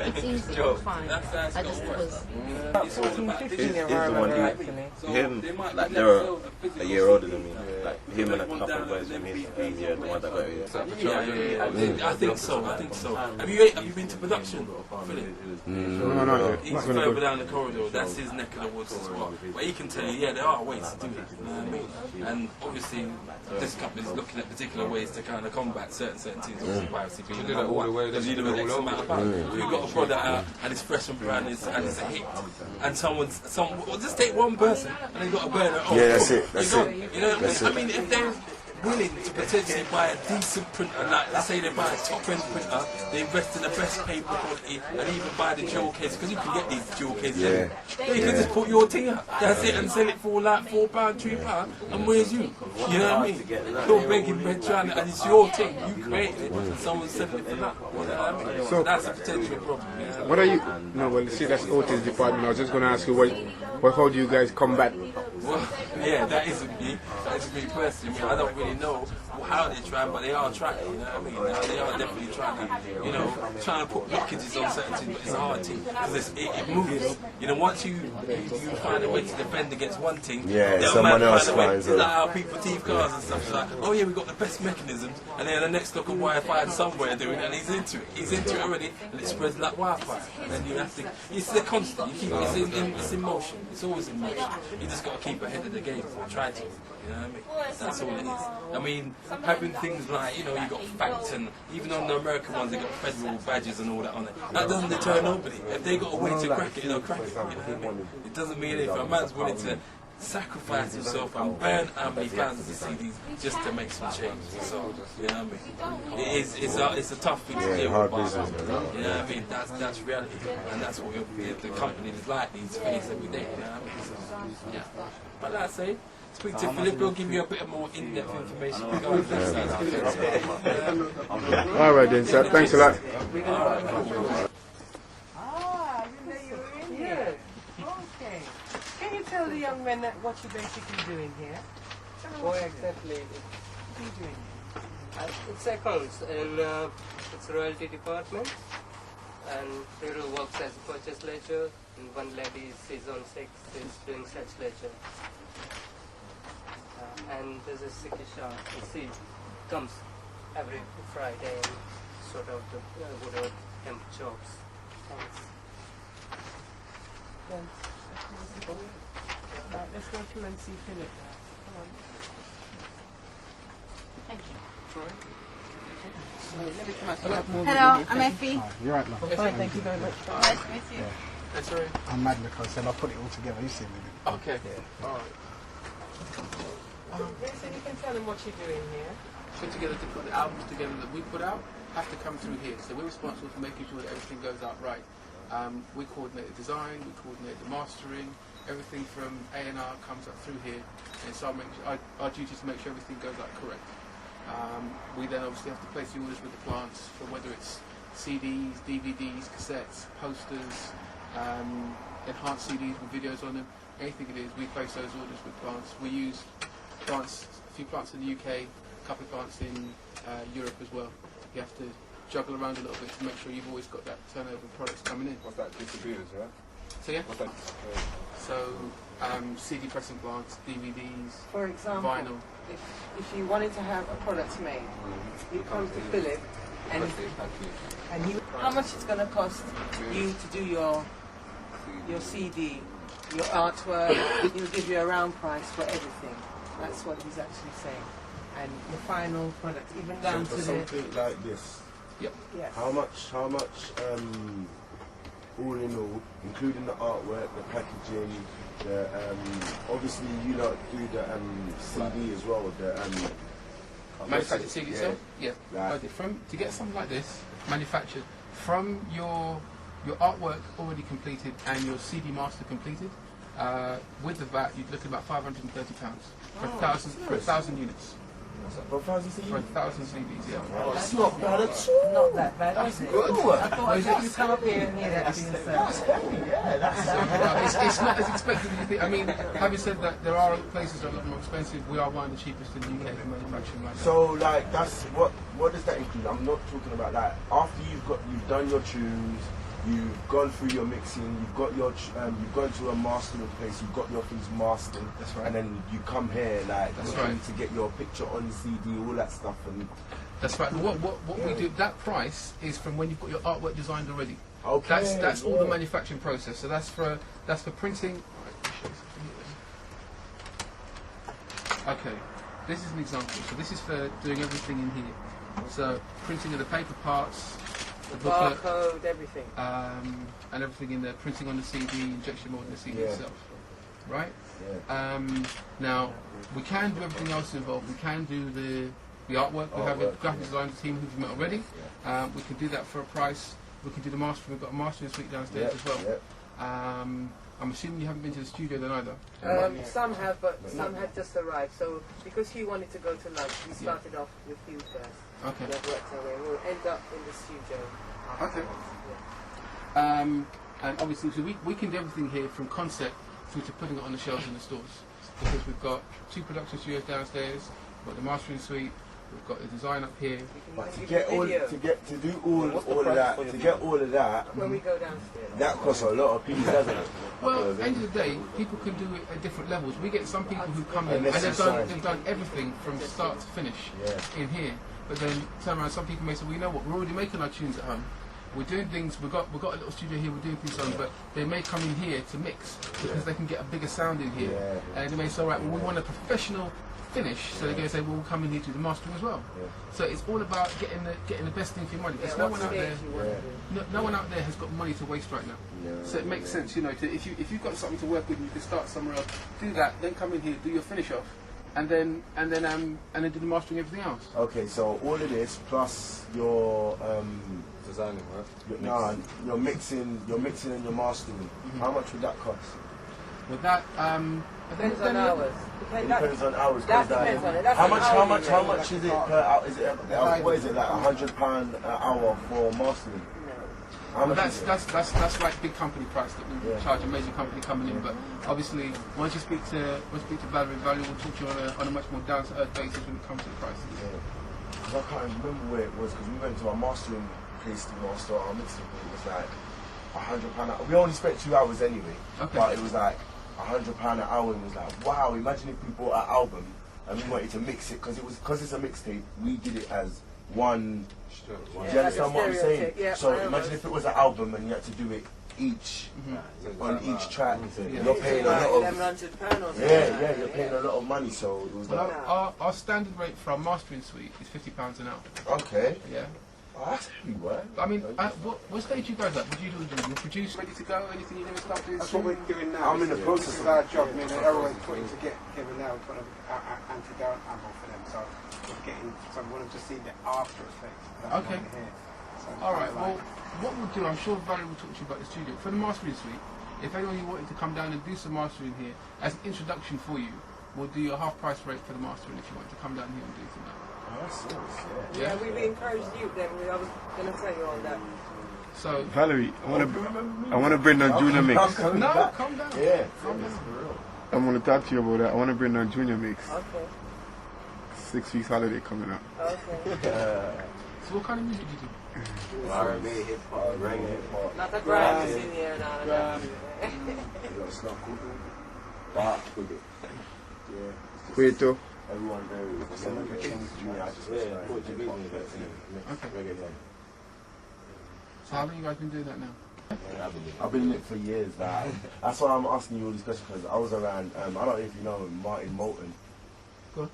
It's easy. It's fine. I just was. He's the one him, like they're a year older than me. Like him and a couple of boys from his year, the one that got here. I think so. Have you been to production, Philip? No. He's further down the corridor. That's his neck of the woods as well. But he can tell you, yeah, there are ways to do it. You know what I mean? And obviously, this company's looking at particular ways to kind of combat certain things. Obviously, piracy being number one. Because you do an X amount of pounds. If you've got a product out and it's fresh and brand and it's a hit, and someone, well, just take one person and they've got to burn it off. Yeah, that's it. You know, I mean, if they're willing to potentially buy a decent printer, like let's say they buy a top-end printer, they invest in the best paper quality, and even buy the jewel case, because you can get these jewel cases. Yeah. You can just put your thing up, that's it, and sell it for like £4, £3, and where's you? You know what I mean? You're begging bread trying to, and it's your thing, you created it, and someone's selling it for that. You know what I mean? So that's a potential problem. Yeah. What are you? No, well, see, that's Otis' department. I was just going to ask you, how do you guys combat? Well, yeah, that isn't me. That isn't me personally. I don't really know how they're trying, but they are trying. You know what I mean? They are definitely trying to, trying to put blockages on certain things, but it's a hard thing because it moves. You know, once you find a way to defend against one thing, someone else finds it. It's like how people thieve cars and stuff. It's like, oh yeah, we've got the best mechanisms, and then the next look of Wi-Fi somewhere doing it, and he's into it. He's into it already, and it spreads like Wi-Fi. And then you have to. It's the constant. You keep it's in motion. It's always in motion. You just got to keep ahead of the game or try to. You know what I mean? That's all it is. I mean, having things like, you got facts, and even on the American ones, they got federal badges and all that on it. That doesn't deter nobody. If they got a way to crack it, they'll crack it. You know what I mean? It doesn't mean anything. A man's willing to sacrifice himself and burn how many thousands of CDs just to make some change. So, you know what I mean? It's a tough thing to deal with. Business, you know what I mean? That's reality, and that's what the company is like these face every day. You know what I mean? So, yeah. But like I say, speak to Philip, we'll give you a bit more in-depth information. All right then, sir. Thanks a lot. Okay. Can you tell the young men what you're basically doing here? What exactly? What are you doing? It's accounts, and it's royalty department, and Hero works as a purchase ledger, and one lady is on 6 is doing such ledger. And there's a Sikisha, she comes every Friday and sort out the whatever temp jobs. Thanks. Right, let's go through and see Philip. Come on. Thank you. Hello, I'm Effie. You're right, love. Fine, thank you very much. Nice to meet you. That's right. I'm mad because I'll put it all together. You see me? Okay. All right. So you can tell them what you're doing here. Put together to put the albums together that we put out have to come through here. So we're responsible for making sure that everything goes out right. We coordinate the design, we coordinate the mastering, everything from A&R comes up through here, and so our duty is to make sure everything goes out correct. We then obviously have to place the orders with the plants for whether it's CDs, DVDs, cassettes, posters, enhanced CDs with videos on them, anything it is, we place those orders with plants. We use plants, a few plants in the UK, a couple of plants in Europe as well. You have to juggle around a little bit to make sure you've always got that turnover of products coming in. What's that, distributors, right? So yeah, What's that? so CD pressing plants, DVDs, For example, vinyl. if you wanted to have a product made, you come to Philip and how much it's going to cost you to do your CD, your artwork, he'll give you a round price for everything. That's what he's actually saying. And the final product, even down So to for the... something like this, yep. Yes. how much, all in all, including the artwork, the packaging, the obviously you lot do the CD as well, the Manufactured CD itself? Yeah. Right. To get something like this manufactured from your artwork already completed and your CD master completed, with the VAT, you'd look at about £530 for 1,000 units. For 1,000 CDs? For 1,000 CDs, yeah. Oh, that's not bad at all. Not that bad, That's is it? good. I thought you'd come up here and hear that for yourself. Yeah, that's it's not as expected as you think. I mean, having said that, there are places that are a lot more expensive. We are one of the cheapest in the UK for manufacturing right now. So, like, that's what does that include? I'm not talking about that. After you've done your tunes, you've gone through your mixing, you've got your you've gone to a mastering place, you've got your things mastered. That's right. And then you come here, like, That's looking right. to get your picture on the CD, all that stuff, and That's right. What we do, that price is from when you've got your artwork designed already. Okay, That's all yeah. the manufacturing process. So that's for printing. Okay, this is an example. So this is for doing everything in here. So printing of the paper parts, the booklet, Barcode, everything. and everything in there. Printing on the CD, injection molding the CD Yeah. itself. Right? Yeah. Now we can do everything else involved. We can do the artwork. We have a graphic design team who've met already. We can do that for a price. We can do the mastering. We've got a mastering suite downstairs as well. I'm assuming you haven't been to the studio then either. Some have, but some had just arrived. So because he wanted to go to lunch, we started off with you first. Okay. And I've worked our way. We'll end up in the studio. Okay. And obviously, so we can do everything here from concept through to putting it on the shelves in the stores, because we've got 2 production studios downstairs, we've got the mastering suite, we've got the design up here. But to do all of that, When we go downstairs. that costs a lot of people, doesn't it? Well, at the end of the day, people can do it at different levels. We get some people who come in and Unless they've it's done signed. everything from start to finish in here. But then turn around, some people may say, well, you know what, we're already making our tunes at home. We're doing things, we've got a little studio here, we're doing things on, but they may come in here to mix because they can get a bigger sound in here. And they may say, all right, well, we want a professional finish, so they're going to say, well, we'll come in here to do the mastering as well. So it's all about getting the best thing for your money. Because no one out there, no one out there has got money to waste right now. So it makes sense, you know, if you've got something to work with, you can start somewhere else, do that, then come in here, do your finish off, and then do the mastering, everything else. Okay, so all of this plus your designing, right? Your mixing and your mastering. How much would that cost? With that, Depends on hours. Depends on hours. That depends on it. That's How much is it per hour? Is it what is it, like £100 an hour for mastering? Well, that's like big company price that we charge a major company coming in. But obviously, once you speak to Valerie will talk to you on a much more down to earth basis when it comes to the prices. Because I can't remember where it was, because we went to our mastering place to master our mixing. It was like £100 an hour. We only spent 2 hours anyway, but it was like £100 an hour, and it was like, wow, imagine if we bought an album and we wanted to mix it, because it's a mixtape, we did it as one. Do you understand what I'm saying? So imagine if it was an album and you had to do it each on each track. You're paying a lot of you're paying a lot of money. So it was like our standard rate for our mastering suite is £50 an hour. Okay. Yeah. Oh, that's heavy work. I mean, what stage you guys at? What do you do? You produce, ready to go? Anything you never start doing? That's what we're doing now. I'm in the process This is of our job. I mean, everyone's putting together now. We've got an antidote ammo for them. So we're getting. So we want to just see the after effects. Okay. Here. So Alright, well, what we'll do, I'm sure Valerie will talk to you about the studio. For the mastering suite, if anyone you wanted to come down and do some mastering here, as an introduction for you, we'll do a half price rate for the mastering if you want to come down here and do something. Oh, that's serious, Yeah, we encouraged you then. I was going to tell you all that. So Valerie, I want to bring down Junior Mix. No, calm down. Yeah, calm down. I want to talk to you about that. I want to bring down Junior Mix. Okay. 6 weeks holiday coming up. Okay. So what kind of music do you do? R&B, hip hop, reggae, hip hop. Not a grime in here and all of that. Wait, though. Everyone varies. So like a King's Junior, I just put hip hop reggae. So how long have you guys been doing that now? I've been in it for years. Like, that's why I'm asking you all these questions, because I was around, I don't know if you know Martin Moulton. Good.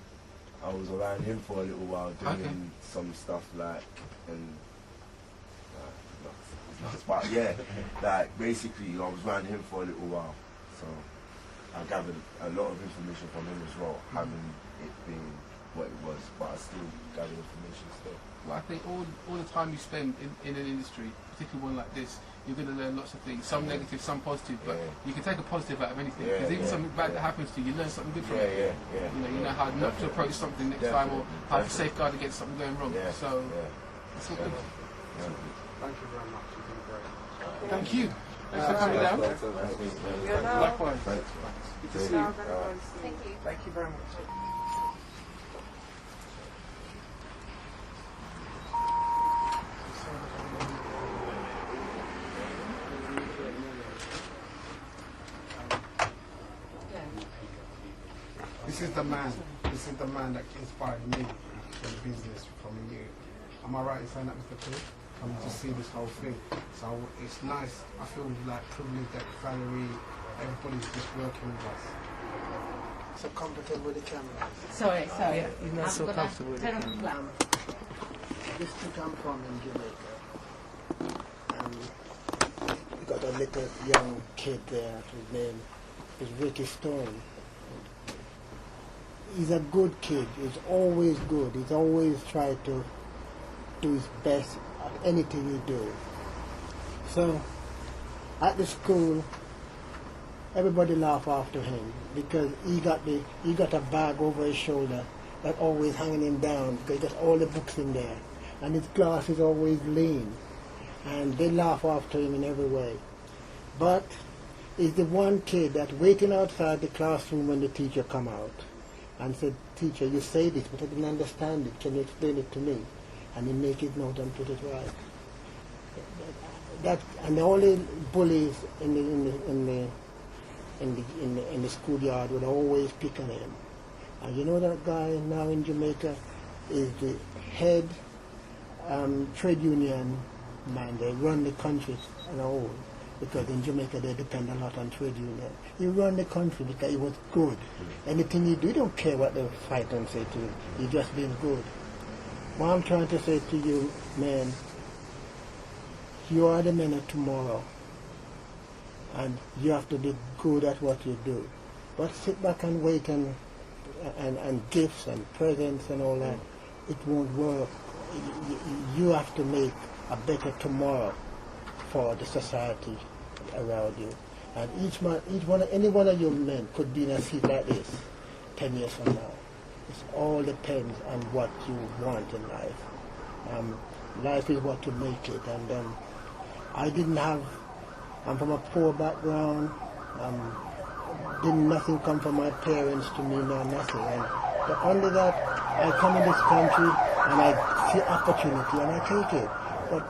I was around him for a little while doing some stuff like, and but yeah, like basically I was around him for a little while, so I gathered a lot of information from him as well, having it being what it was, but I still gather information still. Well, I think all the time you spend in an industry, particularly one like this, you're going to learn lots of things, some negative, some positive, but you can take a positive out of anything, because even something bad that happens to you, you learn something good from it. You know how not to approach something next time, or how to safeguard against something going wrong. So, it's all good. Thank you very much. You've been great. Thank you. Thanks for coming down. Likewise. Good to see you. Thank you. Thank you very much. This is the man that inspired me for the business from you. Am I right in saying that, Mr. P? Coming to see this whole thing. So it's nice. I feel like privileged that Valerie, everybody's just working with us. So comfortable with the camera. Sorry. Yeah, you're not so comfortable with the terrible camera. clown. This thing I'm from in Jamaica. And we got a little young kid there whose name is Ricky Stone. He's a good kid. He's always good. He's always tried to do his best at anything he do. So at the school, everybody laugh after him because he got a bag over his shoulder that always hanging him down because he got all the books in there, and his class is always lean, and they laugh after him in every way. But he's the one kid that waiting outside the classroom when the teacher come out and said, "Teacher, you say this, but I didn't understand it. Can you explain it to me?" And he make his note and put it right. That and the only bullies in the schoolyard would always pick on him. And you know that guy now in Jamaica is the head trade union man. They run the country on their own because in Jamaica they depend a lot on trade union. He run the country because he was good. Anything he do, he don't care what they fight and say to him. He just been good. What I'm trying to say to you, man, you are the men of tomorrow. And you have to be good at what you do. But sit back and wait and gifts and presents and all that, it won't work. You have to make a better tomorrow for the society around you. And any one of you men could be in a seat like this 10 years from now. It all depends on what you want in life. Life is what you make it. And I'm from a poor background. Didn't nothing come from my parents to me, no nothing. And only that I come in this country and I see opportunity and I take it. But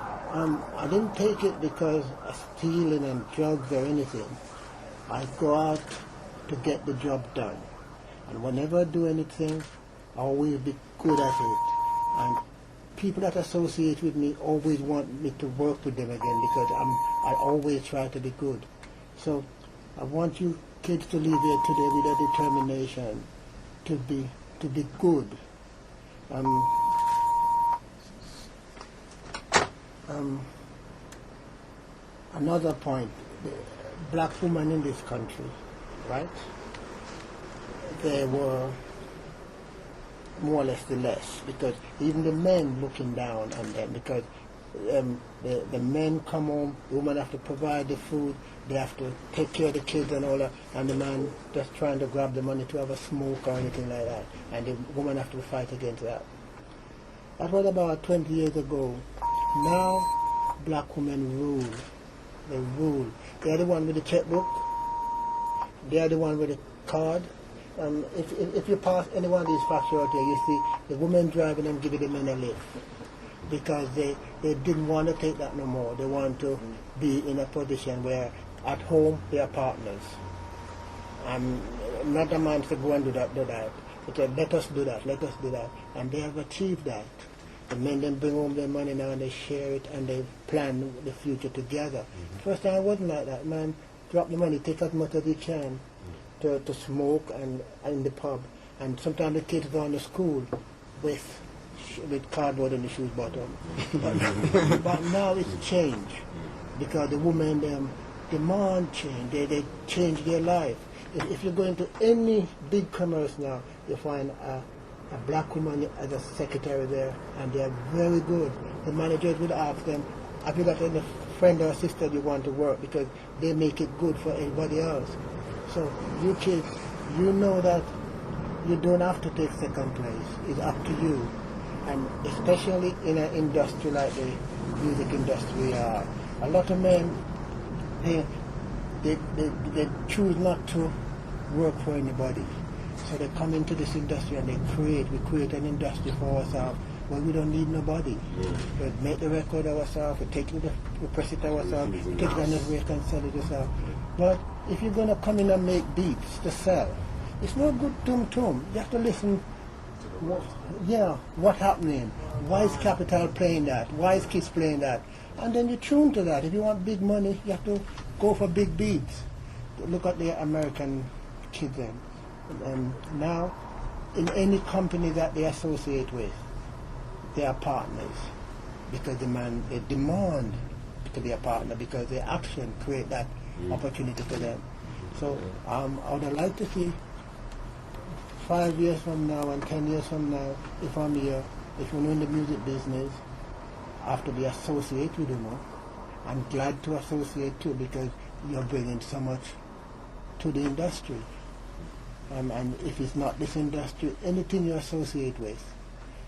I didn't take it because of stealing and drugs or anything. I go out to get the job done. And whenever I do anything, I always be good at it. And people that associate with me always want me to work with them again because I always try to be good. So I want you kids to leave here today with a determination to be good. Another point, the black women in this country, right? They were more or less the less because even the men looking down on them because the men come home, the woman have to provide the food, they have to take care of the kids and all that, and the man just trying to grab the money to have a smoke or anything like that, and the woman have to fight against that. That was about 20 years ago. Now, black women rule. They rule. They're the one with the checkbook. They're the one with the card. If you pass any one of these factories out here, you see the women driving and giving the men a lift. Because they didn't want to take that no more. They want to be in a position where at home they are partners. Not a man to go and do that. But let us do that, let us do that. And they have achieved that. The men then bring home their money now and they share it and they plan the future together. First time it wasn't like that. Man, drop the money, take as much as you can to smoke and in the pub. And sometimes the kids go on to school with cardboard in the shoes bottom. But now it's changed because the women demand change. They change their life. If you go into any big commerce now, you find a black woman as a secretary there, and they are very good. The managers will ask them, have you got any friend or sister you want to work, because they make it good for everybody else. So you kids, you know that you don't have to take second place. It's up to you. And especially in an industry like the music industry, a lot of men, they choose not to work for anybody. So they come into this industry and we create an industry for ourselves where we don't need nobody. We make the record ourselves, we press it ourselves, we take it on the break and sell it ourselves. But if you're going to come in and make beats to sell, it's no good tum-tum. You have to listen. What's happening? Why is Capital playing that? Why is Kiss playing that? And then you tune to that. If you want big money, you have to go for big beats. Look at the American kids then. And now, in any company that they associate with, they are partners because they demand to be a partner because their action create that opportunity for them. So I would like to see 5 years from now and 10 years from now, if I'm here, if you're in the music business, I have to be associated with you more. I'm glad to associate too because you're bringing so much to the industry. And if it's not this industry, anything you associate with.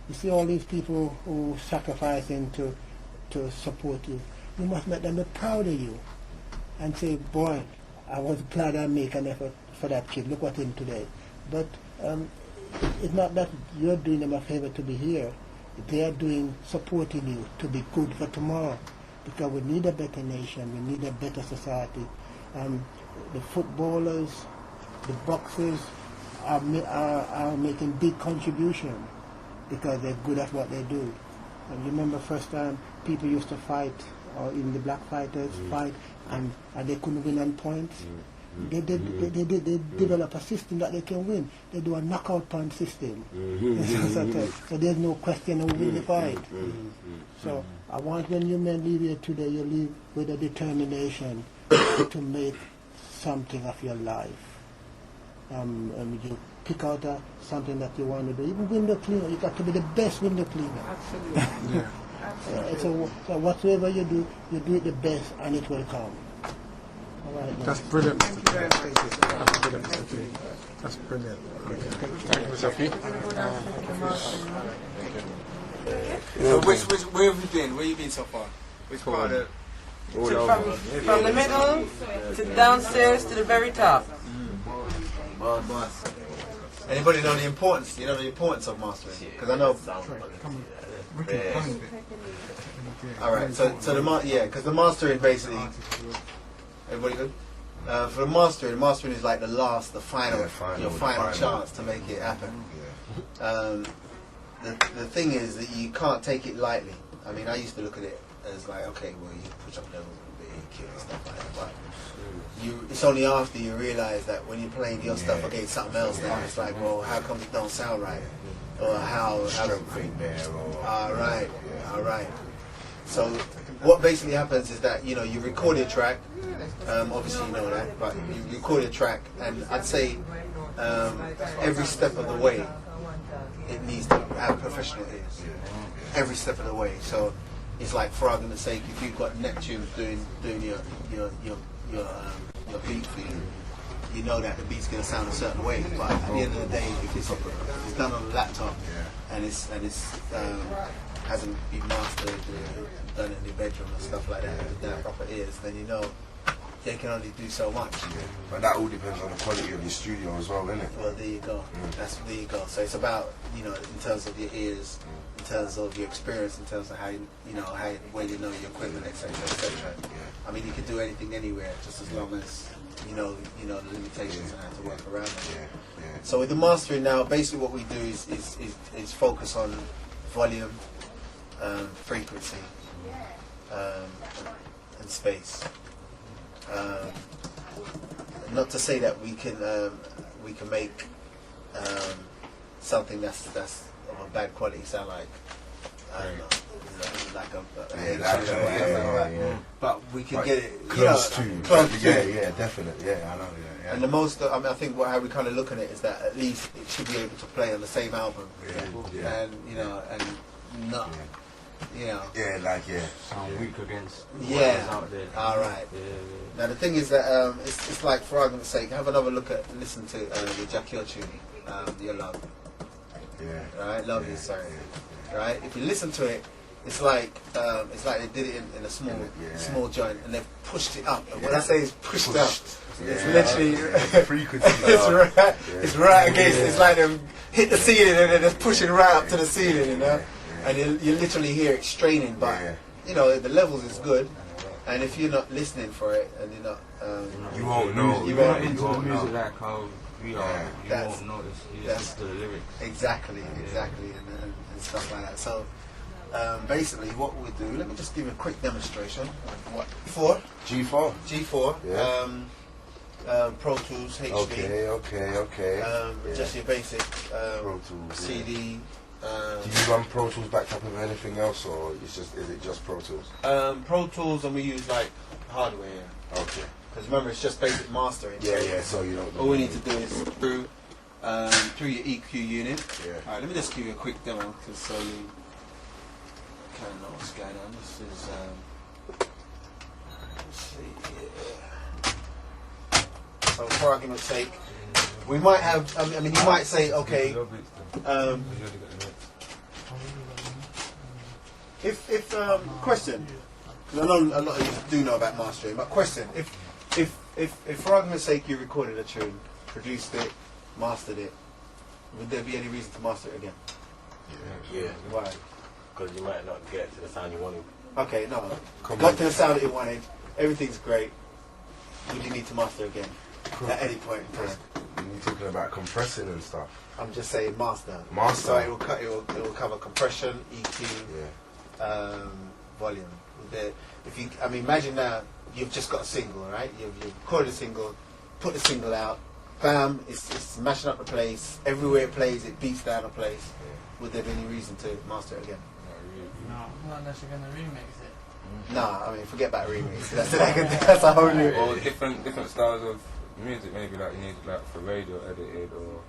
You see all these people who sacrificing to support you. You must make them be proud of you and say, boy, I was glad I make an effort for that kid. Look what him today. But it's not that you're doing them a favor to be here. They are supporting you to be good for tomorrow. Because we need a better nation. We need a better society. The footballers, the boxers are making big contribution because they're good at what they do. And remember first time people used to fight, or even the black fighters fight, and they couldn't win on points. They develop a system that they can win. They do a knockout punch system. So there's no question who will the fight. So I want when you men leave here today, you leave with a determination to make something of your life. You pick out something that you want to do. Even window cleaner, you got to be the best window cleaner. Absolutely. So whatever you do it the best, and it will come. All right, that's brilliant. That's brilliant. That's brilliant. Thank you, Sophie. So where have you been? Where have you been so far? Which part of From the middle to downstairs to the very top. Boss. Anybody know the importance? You know the importance of mastering? Because I know. All right. So because the mastering basically. Everybody good? For the mastering is like the final chance to make it happen. The thing is that you can't take it lightly. I mean, I used to look at it as like, okay, well, you push up levels a bit, you kill and stuff like that. But it's only after you realise that when you're playing your stuff against something else, then it's like, well, how come it don't sound right? Or how all right. So what basically happens is that you record a track. Obviously you know that, but you record a track, and I'd say every step of the way it needs to have professional ears. Every step of the way. So it's like, for argument's sake, if you've got Neptune doing your beat for you, you know that the beat's going to sound a certain way. But at the end of the day, if it's done on a laptop and it's hasn't been mastered, done in the bedroom and stuff like that, with their proper ears, then you know they can only do so much. But that all depends on the quality of your studio as well, isn't it? Well, there you go. There you go. So it's about, in terms of your ears, in terms of your experience, in terms of how where you know your equipment, etc., etc. I mean, you can do anything anywhere, just as long as you know the limitations and how to work around them. So with the mastering now, basically what we do is focus on volume, frequency, and space. Not to say that we can make something that's of a bad quality sound like, I don't know, like a but we can get it close to. Yeah, definitely. Yeah, I know. Yeah. And the most, I think how we kind of look at it is that at least it should be able to play on the same album, and and not. Sound weak against out there. All right. Now the thing is that it's like, for argument's sake, have another listen to the Jack Hill tune, Your Love. Right, Love You, sorry. Right. If you listen to it, it's like they did it in a small joint and they've pushed it up. And when I say it's pushed up, it's literally frequency. It's right against. It's like them hit the ceiling and they're just pushing right up to the ceiling, And you literally hear it straining, but the levels is good. And if you're not listening for it, and you're not, you won't know. You won't into the music like how we are. You won't notice. You listen to the lyrics. Exactly, and stuff like that. So basically, what we do. Let me just give you a quick demonstration. Of what? G4. Yeah. Pro Tools HD. Okay. Just your basic Pro Tools CD. Do you run Pro Tools backed up with anything else, or is it just Pro Tools? Pro Tools, and we use like hardware. Okay. Because remember, it's just basic mastering. So you don't. All we need to do is through your EQ unit. All right, let me just give you a quick demo, so you kind of know what's going on. This is. Let's see. So, for argument's sake, we might have. I mean, you might say, okay. Question, because I know a lot of you do know about mastering, but question, if for argument's sake you recorded a tune, produced it, mastered it, would there be any reason to master it again? Yeah. Why? Because you might not get to the sound you wanted. Okay, no. Got to the sound that you wanted, everything's great, would you need to master again? At any point in time? You're talking about compressing and stuff. I'm just saying master. Master. So it will cover compression, EQ, volume. Imagine now you've just got a single, right? You've recorded a single, put the single out, bam, it's mashing up the place. Everywhere it plays, it beats down the place. Would there be any reason to master it again? No, not unless you're going to remix it. Nah, I mean, forget about remix. That's a whole new. Or different styles of music, maybe like you need for radio edited, or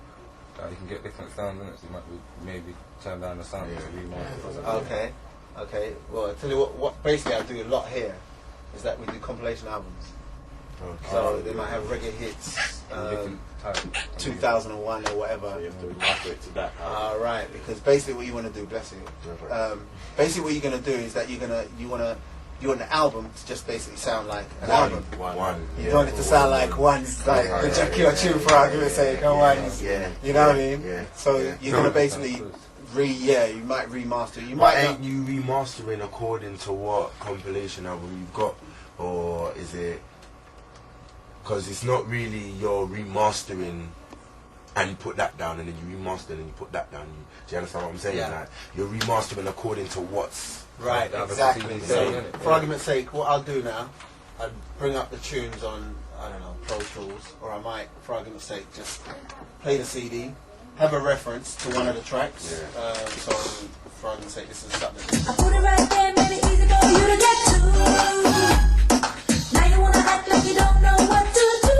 you can get different sounds in it. So you might maybe turn down the sound to remaster. Okay. Well, I tell you what basically I do a lot here is that we do compilation albums. So they might have reggae hits, 2001 or whatever. So you have to remaster it to that. Right, because basically what you want to do, bless you. Basically what you're going to do is that you want the album to just basically sound like an album. You want it to sound like one's like the Jack Hill tune, for argument's sake, or one's. You know what I mean? So you're going to basically you might remaster. Ain't you remastering according to what compilation album you've got, or is it? Because it's not really you're remastering and you put that down, and then you remaster and you put that down. Do you understand what I'm saying? Like, you're remastering according to what's right. Exactly. So for argument's sake, what I'll do now, I'll bring up the tunes on, I don't know, Pro Tools, or I might, for argument's sake, just play the CD, have a reference to one of the tracks. So for argument's sake, this is something. I put it right there, made it easy for you to get to. Now you wanna act like you don't know what to do.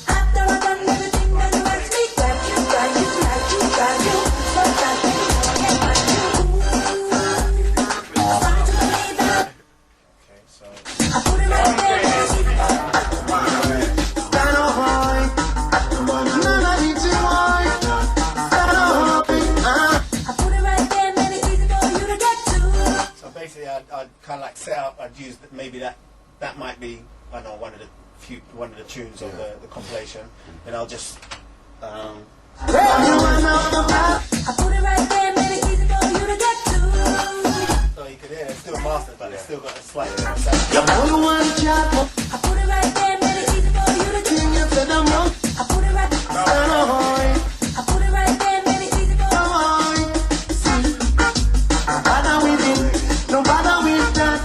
After I've done everything that you asked me, got you. So that you can find you. that might be, I don't know, one of the tunes of the compilation, and I'll just. I put it right there, made it easy for you to get to. So you can hear it's still a master, but it's still got a slight. I put it right there, made it easy for you to get to. I put it right there. I put it right there, made it easy for you. No bother with it, no bother with that.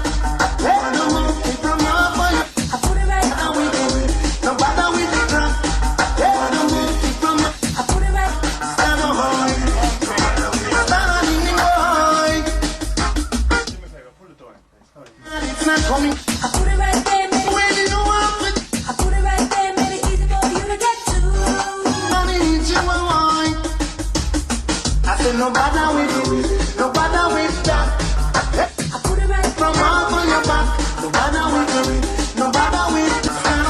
Let the monkey from your fire. I put it right there with it, no bother with the crap. Let the monkey from your. I put it right. Stand on high, stand on in the high. It's not coming. I put it right there, made it. Where do you want it? I put it right there, made it easy for you to get to. I need you alive. I said no bother with it, no bother with that. I put it right from off on your back. No bother with it, no bother with the stand.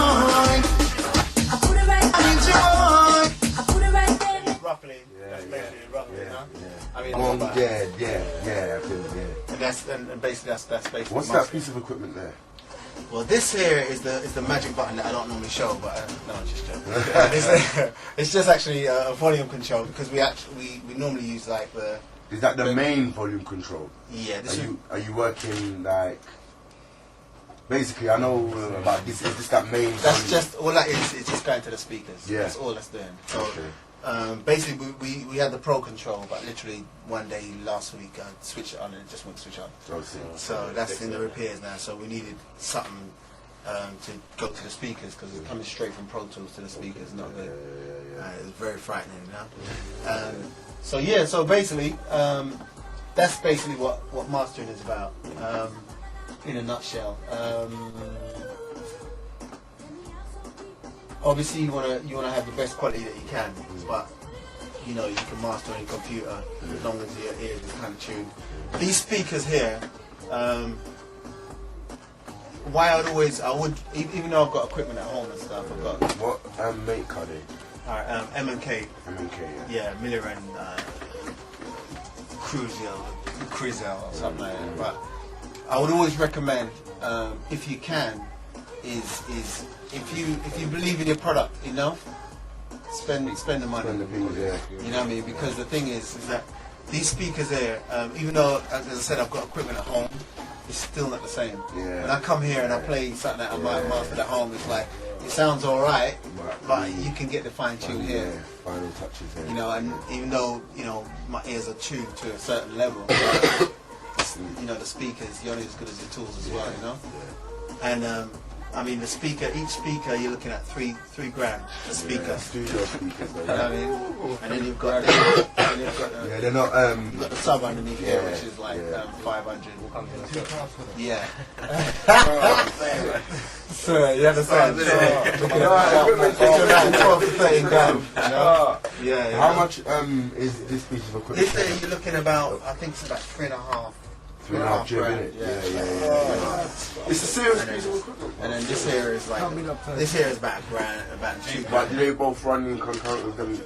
I put it right. I need you alive. I put it right there. Roughly, that's basically roughly, huh? I mean, and that's and basically that's basically. What's that piece of equipment there? Well, this here is the magic button that I don't normally show, but no, I'm just joking. It's just actually a volume control because we normally use like the. Is that the main volume control? Yeah. Are you working like? Basically, I know about this. Is this that main? That's just all that is. It's just going to the speakers. Yeah. That's all that's doing. So, okay. Basically, we had the Pro control, but literally one day last week I switched it on and it just wouldn't switch on. So that's in the repairs now. So we needed something to go to the speakers because it's coming straight from Pro Tools to the speakers. Not good. It's very frightening now. So basically, that's basically what mastering is about in a nutshell. Obviously, you wanna have the best quality that you can, but you can master on your computer as long as your ears are kind of tuned. These speakers here, I would even though I've got equipment at home and stuff, I've got what make are they? M&K. M&K, yeah. Miller and Cruzel or something like that. But I would always recommend, if you can, is if you believe in your product enough, spend the money. Spend the bills, yeah. You know what I mean? Because the thing is that these speakers here, even though, as I said, I've got equipment at home, it's still not the same. Yeah. When I come here and I play something that I might master at home, it's like, it sounds alright, but you can get the fine tune here. Final touches here. And even though, my ears are tuned to a certain level, the speakers, you're only as good as your tools as well, And I mean, each speaker you're looking at $3 grand a speaker. Studio speakers, though. You know what I mean? And then you've got they're not you've got the sub underneath here, which is like 500. Yeah. So you understand? So, looking at 12 to 13 grand. Yeah. How much is this piece of equipment? This day you're looking about, I think it's about 3.5. 3.5 grand. Yeah. It's a serious piece of equipment. And then this here is like, this here is about $1 grand, about $2 grand. But do they both run in concurrent with them,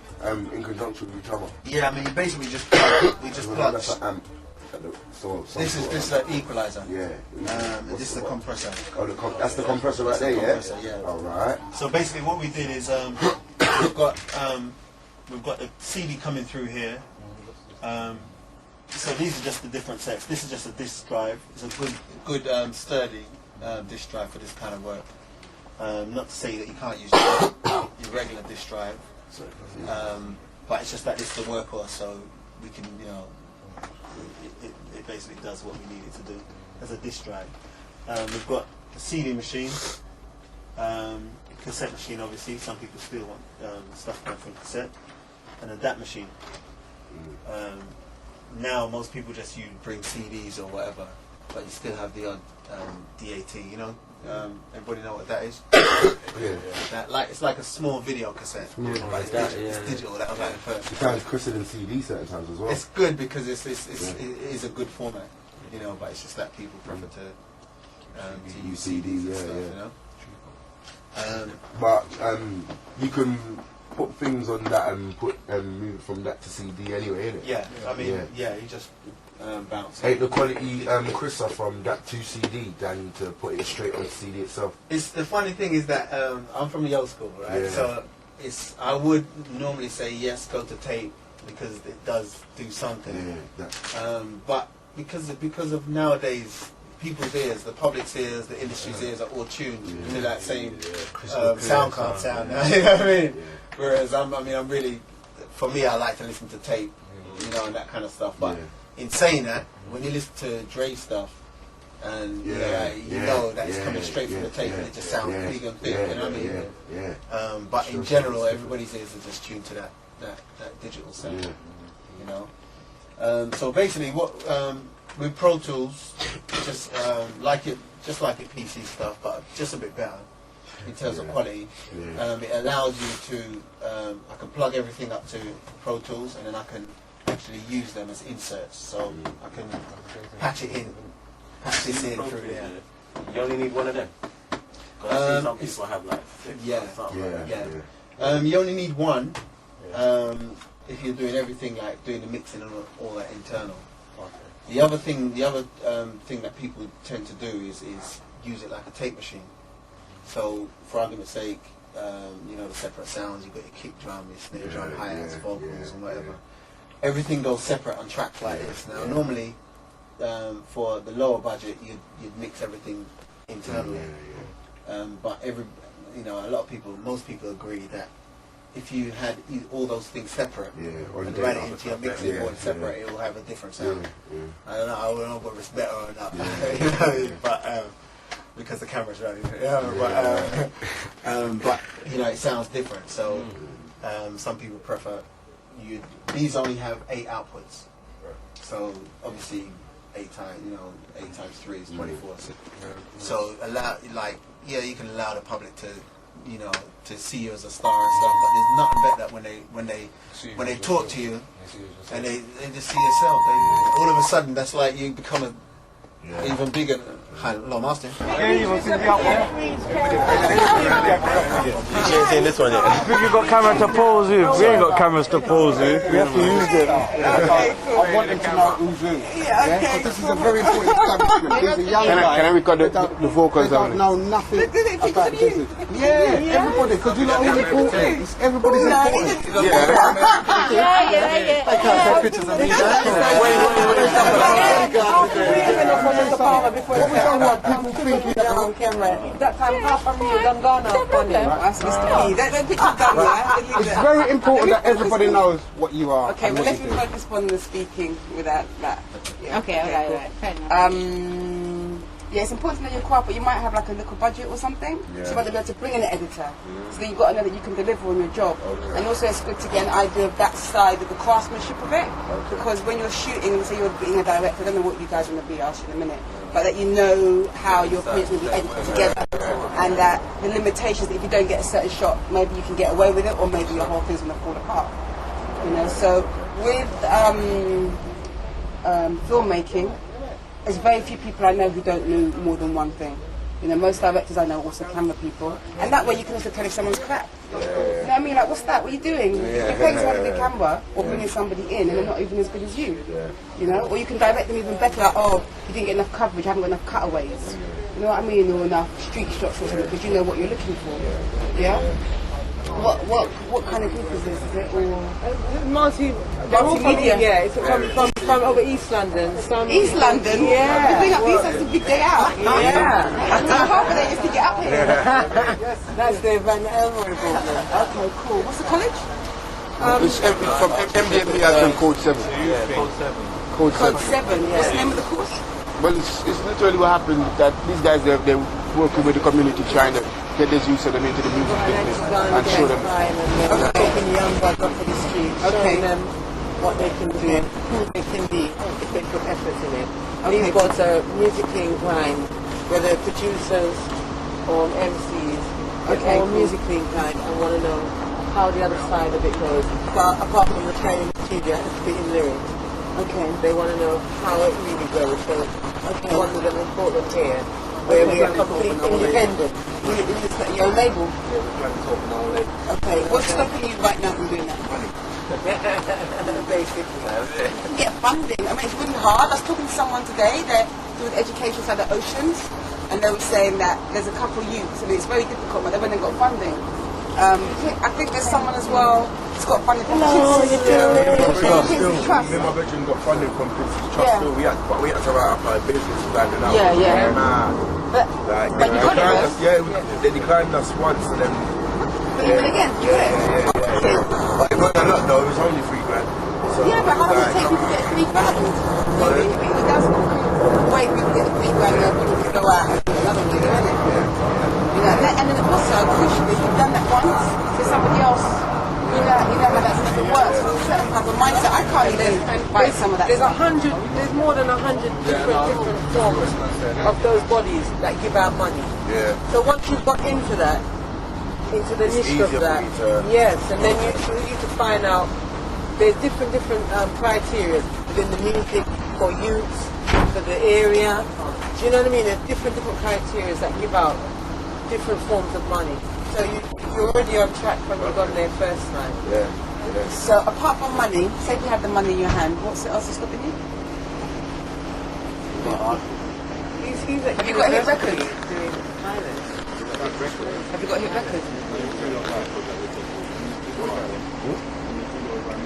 in conjunction with each other? Yeah, I mean, basically just plug. That's an amp. This is the equalizer. Yeah. This is the compressor. Oh, that's the compressor right there, yeah. All right. So basically, what we did is we've got the CD coming through here. So these are just the different sets. This is just a disk drive. It's a good sturdy disk drive for this kind of work. Not to say that you can't use your regular disk drive, but it's just that this is the workhorse, so we can, it basically does what we need it to do as a disk drive. We've got a CD machine, cassette machine. Obviously, some people still want stuff going from cassette, and a DAT machine. Now most people just bring CDs or whatever, but you still have the odd DAT. Everybody know what that is? Yeah. It's like a small video cassette. It's digital. That was like the first. It sounds quicker than CD certain times as well. It's good because it is a good format, but it's just that people prefer to use CDs and stuff, But you can put things on that and move it from that to CD anyway, innit? Yeah, I mean, you just bounce. Ain't the quality crisper from that 2 CD than to put it straight on CD itself? It's the funny thing is that I'm from the old school, right? Yeah. So I would normally say yes, go to tape because it does do something. Yeah, but because of nowadays, people's ears, the public's ears, the industry's ears are all tuned to that same sound card sound. You know what I mean? Whereas I'm really, for me, I like to listen to tape, you know, and that kind of stuff. But in saying that, when you listen to Dre stuff, and you know that it's coming straight from the tape, and it just sounds big and thick. You know what I mean? But in general, everybody's ears are just tuned to that digital sound. You know. So basically, what with Pro Tools, just like it PC stuff, but just a bit better in terms of quality. It allows you to I can plug everything up to Pro Tools, and then I can actually use them as inserts. So I can patch it in, patch this in through there. You only need one of them. 'Cause I see some people have like 6 you only need one if you're doing everything, like doing the mixing and all that internal. The other thing that people tend to do is use it like a tape machine. So, for argument's sake, you know, the separate sounds, you've got your kick drum, your snare drum, hi-hats, vocals, and whatever. Everything goes separate on tracks like this. Now, normally, for the lower budget, you'd mix everything internally. But a lot of people, most people agree that if you had all those things separate and ran it into your mixing board separate, it will have a different sound. I don't know whether it's better or not, you know, but because the camera's running. But you know, it sounds different. So some people prefer these only have 8 outputs. So obviously 8 times 3 is 24. So you can allow the public to, you know, to see you as a star and stuff, but there's nothing better when they talk to you and they just see yourself. All of a sudden, that's like you become a even bigger. Hello, Master. You ain't seen this one yet. I think you got camera to pose with. We ain't got cameras to pose with. We have to use them. I want them to know who's who. Because this is a very important establishment. These are young guys. Can I record the vocals down? They don't know nothing about the business. Everybody, because you know who's important. Everybody's important. Yeah. I can't take pictures of me. People thinking on camera. That time half of you done gone out on him. That's Mr. P. That picture done, yeah? It's very important that everybody knows what you are. Okay, well, let me focus on the speaking without that. Yeah. Okay, yeah, it's important to know your craft, but you might have like a little budget or something. So you might be able to bring in an editor. So then you've got to know that you can deliver on your job. And also it's good to get an idea of that side of the craftsmanship of it. Because when you're shooting, say you're being a director, I don't know what you guys are going to be, I'll ask you in a minute. But that you know how your project's going to be edited together. And that the limitations, that if you don't get a certain shot, maybe you can get away with it, or maybe your whole thing's going to fall apart. You know, so with filmmaking, there's very few people I know who don't know more than one thing. You know, most directors I know are also camera people, and that way you can also tell if someone's crap. You know what I mean? Like, what's that? What are you doing? You're paying someone to do camera, or bringing somebody in, and they're not even as good as you. You know, or you can direct them even better. Like, oh, you didn't get enough coverage, you haven't got enough cutaways. You know what I mean? Or enough street shots or something, because you know what you're looking for. Yeah. What kind of group is this? Is it all multimedia? Yeah, it's from over East London. East London? Yeah. You bring up these as a big day out. Yeah. I took half of that just to get up here. That's the Van Elroy program. Okay, cool. What's the college? It's from MDMB and Code 7. Code 7. Code 7, yeah. What's the name of the course? Well, it's literally what happened that these guys, they're working with the community, trying to get this youth of them into the music business and show them. Taking young buds up to the street, showing them what they can do, who they can be if they put effort in it. These boys are musically inclined, whether producers or MCs, they're all musically inclined and want to know how the other side of it goes. Apart from the training procedure and spitting lyrics. They want to know how it really goes. So one of them report them here, where we are completely independent. Your label? Okay, what's stopping you right now from doing that? Basically. You can get funding. I mean, it's really hard. I was talking to someone today, they're doing education side of oceans, and they were saying that there's a couple of youths, and it's very difficult, but they haven't got funding. I think there's someone as well that's got funding from Princess Trust. Me and my bedroom got funding from Princess Trust still. We had to write up our business plan and that. Yeah. But you got it, they declined us once and then... But even again, you got it? But it wasn't a lot though, it was only $3 grand. So yeah, but how long does it take you to get $3 grand? It does wait for you to get $3 grand and people can go out and do another thing, isn't it? You know, and then also, crucially, you've done that once to somebody else. You know how that system works. With a certain type of mindset, I can't even buy some of that. There's more than 100 different forms of those bodies that give out money. Yeah. So once you've got into that, into the niche of that, yes, and then you need to find out there's different criteria within the music for youths, for the area. Do you know what I mean? There's different criteria that give out different forms of money. So you're already on track when you got there first time. Yeah. So apart from money, say if you have the money in your hand, what's else is stopping you? Have you got hit records? Have you got hit records?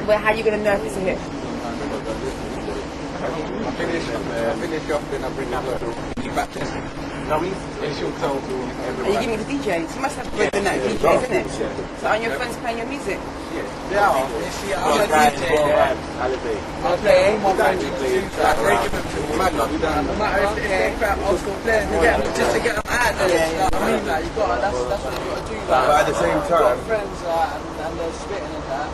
Well, how are you going to know if it's a hit? I finish off, then I bring that back to and she'll tell Are you giving it to DJs? You must have written that DJs, isn't it? So are your friends playing your music? Yeah. I'm a DJ. Okay. Just to get them out there. You know what I mean? Like, that's what you got to do. But at the same time, friends and they're spitting and that.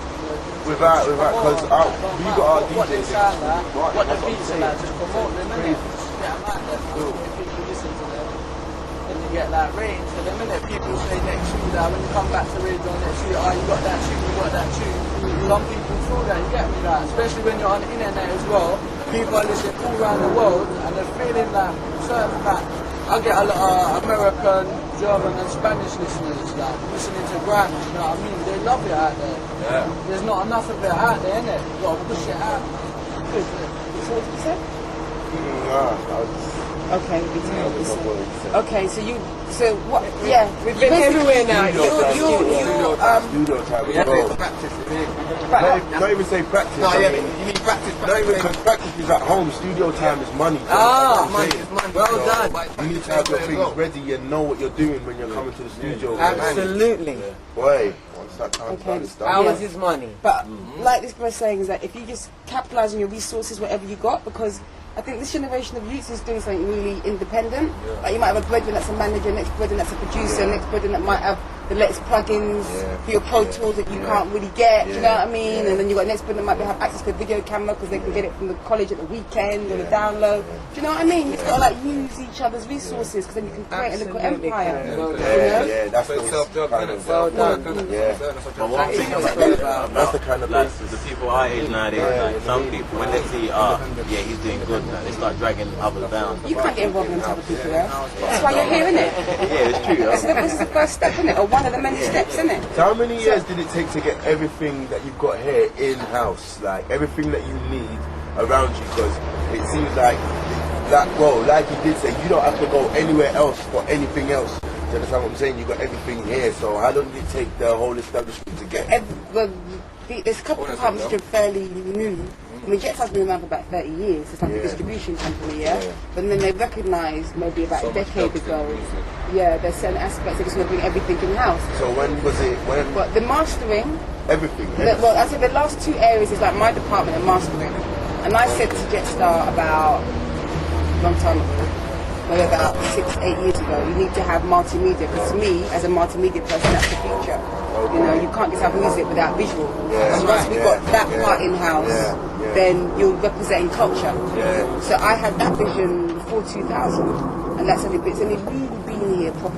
without, because we got our DJs. What they sound like, what the beats are like, just promote them, innit? Get them out there. People listen to them. And you get like range for them, innit? People say next tune that when you come back to radio next tune, oh, you got that tune, you got that tune. Some people feel that, you get me, like, especially when you're on the internet as well. People are listening all around the world and they're feeling like certain like I get a lot of American, German and Spanish listeners like listening to grime, you know what I mean? They love it out there. Yeah. There's not enough of it out there, innit? You gotta push it out. Good. So what did you say? Okay, okay, so what? Yeah, we've been everywhere now. Studio time. Don't even say practice. No, yeah, you mean practice. Not even because practice is at home. Studio time is money. Money is money. Well done. You need to have your things ready and know what you're doing when you're coming to the studio. Absolutely. Boy, once that time's done, it's done. Ours is money. But like this guy was saying, is that if you just capitalise on your resources, whatever you got, because I think this generation of youths is doing something really independent. Like you might have a brethren that's a manager, next brethren that's a producer, next brethren that might have the latest plugins for your Pro Tools that you can't really get. Do you know what I mean? And then you got next brethren that might have access to a video camera because they can get it from the college at the weekend or the download. Do you know what I mean? You've got to like use each other's resources because then you can create a little empire. Yeah, that's the kind of well done. But one thing that's the kind of like the people our age nowadays, like some people when they see he's doing good now, they start dragging others down. You can't get involved in other people, yeah? That's why you're here, isn't it? Yeah, it's true. This is the first step, isn't it? Or one of the many steps, isn't it? So how many years did it take to get everything that you've got here in-house? Like everything that you need around you? Because it seems like like you did say, you don't have to go anywhere else for anything else. Do you understand what I'm saying? You got everything here. So how long did it take the whole establishment to get? There's a couple of departments which are fairly new. I mean, Jets has been around for about 30 years. It's like a distribution company, But then they recognised maybe about a decade ago, there's certain aspects they just want to bring everything in-house. So when was it? But the mastering... Everything? Well, I said the last two areas is like my department and mastering. And I said to Jetstar about a long time ago, maybe about 6-8 years ago, you need to have multimedia. Because to me, as a multimedia person, that's the future. You know, you can't just have music without visual. And once we've got that part in-house, then you're representing culture. So I had that vision before 2000, and that's only really been here proper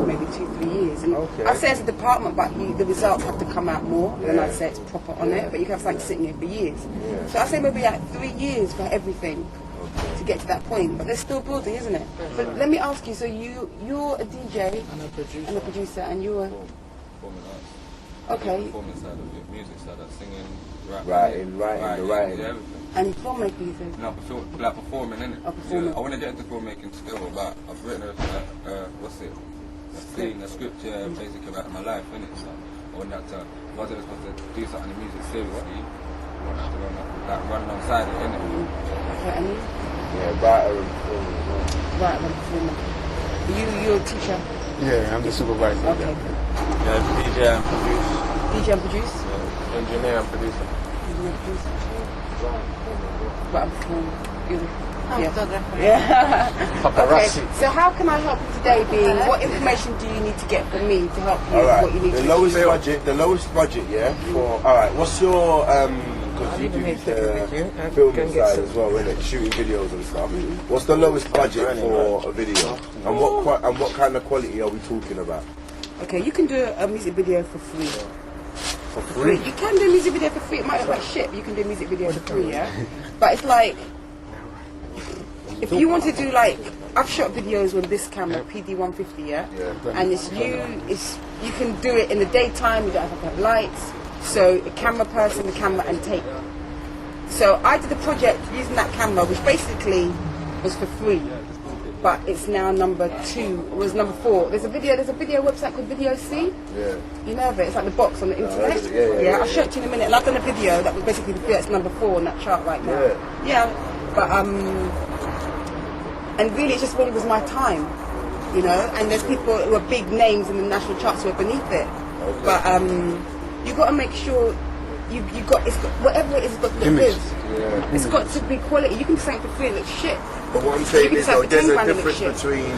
maybe 2-3 years. And I say as a department, but the results have to come out more than I say it's proper on it. But you can have something sitting here for years. So I say maybe like 3 years for everything to get to that point, but they're still building, isn't it? But let me ask you, so you're a DJ and a producer, and you're Okay. The performance side of it, music side, like singing, Writing, everything. And filmmaking, you think? No, like performing, innit? Oh, performing. Yeah, I want to get into filmmaking still, but I've written a script, basically about my life, innit? So I want that to, if I was supposed to do something in music seriously, I want that to run alongside it, innit? Okay, and you? Yeah, writer and performer as well. Writer and performer. You're a teacher? Yeah, I'm the supervisor. Okay. Yeah, DJ and produce. DJ and produce? Yeah. Engineer and producer. Engineer and producer. Writer and performer. Beautiful. Photographer. Yeah. Okay, so how can I help you today, being what information do you need to get from me to help you with what you need to do? The lowest budget, yeah, for, alright, what's your, because you do the filming side as well, innit, shooting videos and stuff, what's the lowest budget for a video, and what kind of quality are we talking about? Okay, you can do a music video for free. For free? You can do a music video for free, it might look like shit, but you can do a music video for free, yeah? But it's like, if you want to do like, I've shot videos with this camera, PD150, yeah? And you can do it in the daytime, you don't have to have lights, so a camera person, the camera and tape. So I did a project using that camera, which basically was for free, but it's now number 2, it was number 4. There's a video website called Video C. Yeah. You know of it, it's like the box on the internet. Yeah, I'll show it to you in a minute. And I've done a video that was basically that's number 4 on that chart right now. Yeah, but and really it just really was my time, you know, and there's people who are big names in the national charts who are beneath it. But you've got to make sure you've got, whatever it is, it's got to look good. Yeah. It's got to be quality. You can say it for free, it looks shit. But what I'm saying is, though, there's a difference between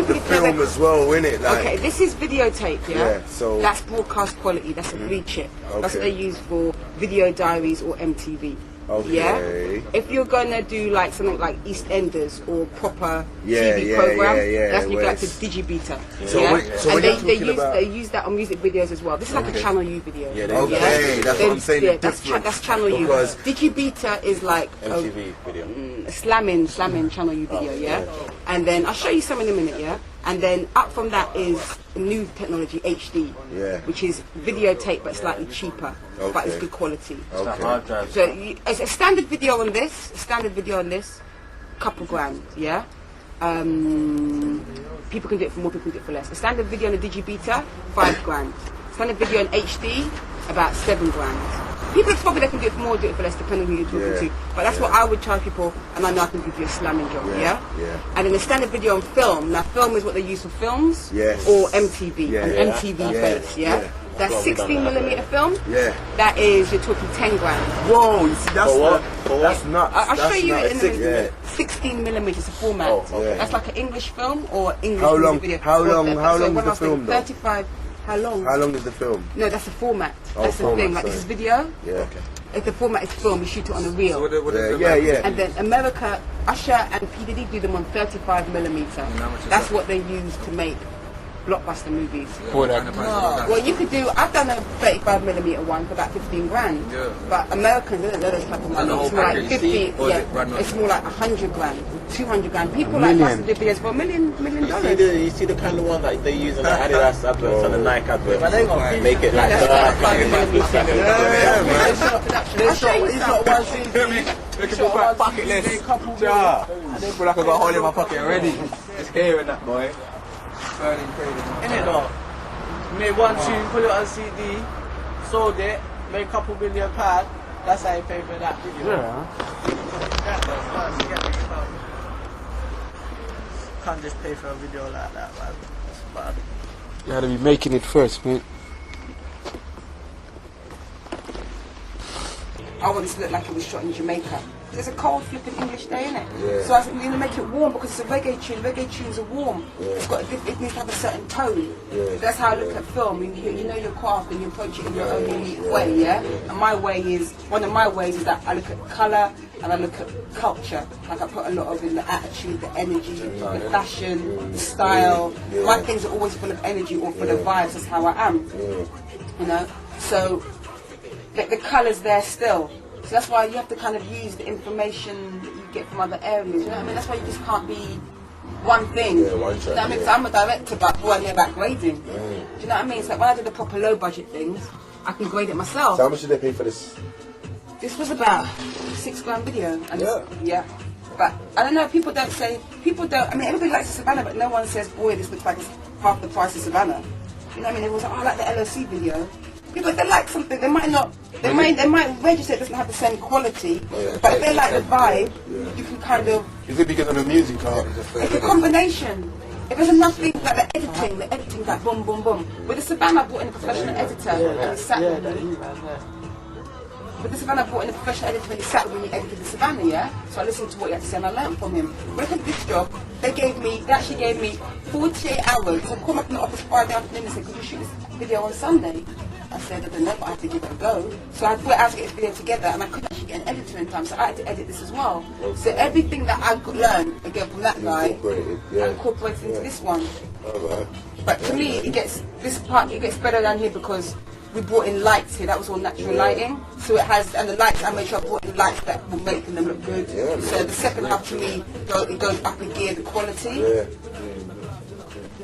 the film as well, innit? Like, okay, this is videotape, yeah? So that's broadcast quality, that's a blue chip. That's what they use for video diaries or MTV. Yeah? If you're gonna do like something like EastEnders or proper TV programs, that's you go like to Digibeta. They use that on music videos as well. This is like a Channel U video. That's what I'm saying. That's Channel U. Digibeta is like MTV video. Slamming Channel U video, yeah? And then I'll show you some in a minute, yeah? And then up from that is new technology, HD, which is videotape but slightly cheaper, but it's good quality. So it's a standard video on this, couple grand, yeah? People can do it for more, people can do it for less. A standard video on a Digibeta, 5 grand. Standard video in HD, about 7 grand. People probably they can do it for more, do it for less, depending on who you're talking to. But that's what I would charge people, and I know I can give you a slamming job, yeah? And then a standard video on film. Now, film is what they use for films or MTV, an MTV base, yeah? That's 16mm film. That is, you're talking 10 grand. Whoa, you see, that's nuts. I'll show you it in a minute. 16mm is a format. That's like an English film or English music video. How long is the film, though? 35. How long? How long is the film? No, that's the format. That's the thing. Like, this is video. If the format is film, you shoot it on a reel. And then America, Usher and P. Diddy do them on 35mm. That's what they use to make blockbuster movies. Well, you could do, I've done a 35mm one for about 15 grand. But Americans, they don't know those type of money. It's more like 50, it's more like 100 grand, 200 grand. People like us do videos for $1 million. You see the kind of one that they use on the Adidas adverts and the Nike adverts. Make it like Look at my bucket list. I didn't feel like I got a hole in my pocket already. It's hearing that, boy. Burning crazy. Innit though? Made one tune, put it on CD, sold it, made a couple £1 million. That's how you pay for that video. Can't just pay for a video like that, man. That's bad. You gotta be making it first, man. I want this to look like it was shot in Jamaica. There's a cold flipping English day, innit? So I said, we need to make it warm because it's a reggae tune. Reggae tunes are warm. It needs to have a certain tone. That's how I look at film. You know your craft and you approach it in your own unique way, yeah? And my way is, one of my ways is that I look at colour and I look at culture. Like I put a lot of in the attitude, the energy, the fashion, the style. My things are always full of energy or full of vibes. That's how I am. You know? So the colour's there still. So that's why you have to kind of use the information that you get from other areas, you know what I mean? That's why you just can't be one thing. Yeah, one track, Do you know what I mean? yeah. So I'm a director, but boy, I'm about grading. Do you know what I mean? So when I do the proper low budget things, I can grade it myself. So how much did they pay for this? This was about $6 video. And Yeah. Yeah. But I don't know, people don't, I mean, everybody likes the Savannah, but no one says, boy, this looks like it's half the price of Savannah. You know what I mean? Everyone's like, oh, I like the LOC video. Yeah, but they like something, they might not, they might register it doesn't have the same quality, but if they like the vibe, you can kind of... Is it because of the music or It's a combination. If there's enough things like the editing's like boom, boom, boom. With the Savannah, I brought in a professional editor and he sat with me. With the Savannah, I brought in a professional editor and he sat with me and he edited the Savannah, yeah? So I listened to what he had to say and I learned from him. When I did this job, they actually gave me 48 hours. So I called up in the office Friday afternoon and said, could you shoot this video on Sunday? I said, I don't know, but I have to give it a go. So I thought I had to get this video together and I couldn't actually get an editor in time, so I had to edit this as well. So everything that I learned, again, from that guy, I incorporated into this one. But to me, this part gets better down here because we brought in lights here, that was all natural lighting. So it has, and the lights, I made sure I brought in lights that will make them look good. So the second half to me, it goes up a gear, the quality.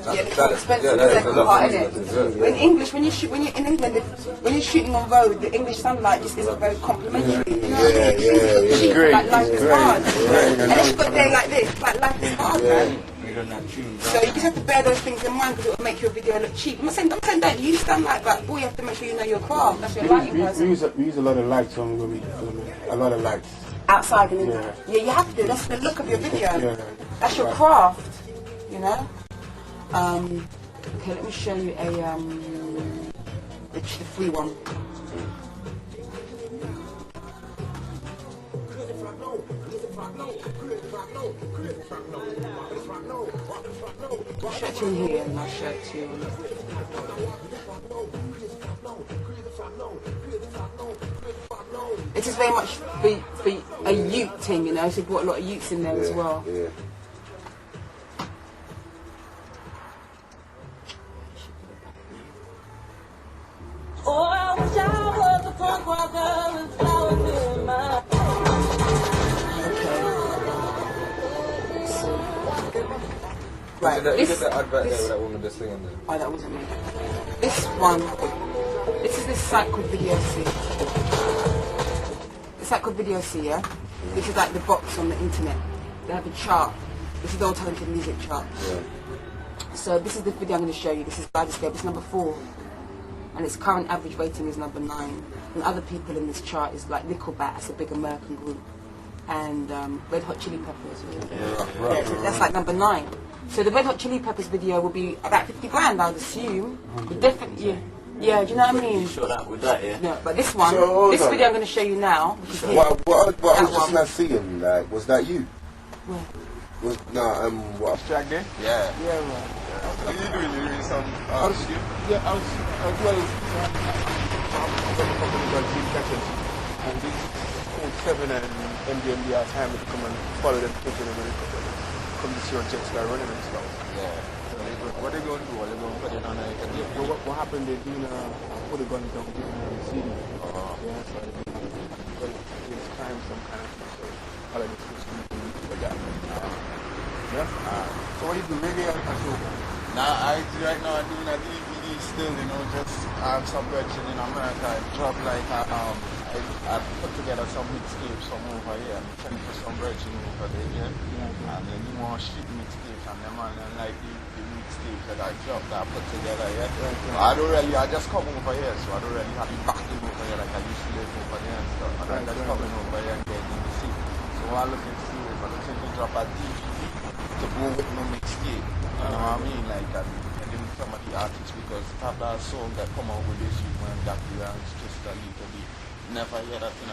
Yeah, it's more expensive the second part, isn't it? In English, when you're in England, when you're shooting on road, the English sunlight just isn't very complimentary. You know what I mean? It's cheap, like life is hard. And then you've got a day like this, like life is hard, man. So you just have to bear those things in mind because it will make your video look cheap. I'm not saying don't use sunlight, but boy, you have to make sure you know your craft. That's your lighting person. We use a lot of lights when we film it. A lot of lights. Outside and yeah, you have to. That's the look of your video. That's your craft, you know. Okay, let me show you the free one. I'll show it to you here and I'll show it to you. It is very much for a youth thing, you know, so we brought a lot of youths in there as well. Oh, I wish I was a punk rocker with flowers in my... Right, this advert there with that woman just singing there. Oh, that wasn't me. This one, this is this site called Video C. The site called Video C, yeah? This is like the box on the internet. They have a chart. This is the alternative music chart. So this is the video I'm going to show you. This is Badescape. It's number 4. And its current average rating is number 9. And other people in this chart is like Nickelback, it's a big American group. And Red Hot Chili Peppers. That's like number 9. So the Red Hot Chili Peppers video will be about 50 grand, I would assume. Definitely, yeah, do you know what I mean? Sure that with that, yeah. No, but this one, this video I'm going to show you now. What I was just not seeing, like, was that you? Where? What? Jack there? Yeah. Yeah, man. What are you doing? You doing some I was well, from a company called Team Catchers. And this Code 7 and MDMD asked Hammer to come and follow them to come to see your jets that are running and stuff. Yeah. So what they going to do? They're going to put it on what happened, they're doing put a gun down, giving them a CD. Yeah, so it's time some kind of stuff. So all of this was like that. Yeah? So what do you do? Reggae and show? Nah, right now I'm doing a DVD still, you know, just some version in America. I drop like I put together some mixtapes from over here and send for some version over there, yeah? And then you want street mixtapes and them and like the mixtapes that I dropped that I put together, yeah? I just come over here, so I don't really have the backing over here like I used to live over there and stuff. And I'm just coming over here and getting the seat. So what I'm looking to do is I'm looking to drop a DVD to go with my mixtape. You know what I mean? Like, and then some of the artists, because half that song that come out with this youth, man, that is just a little bit. Never hear that in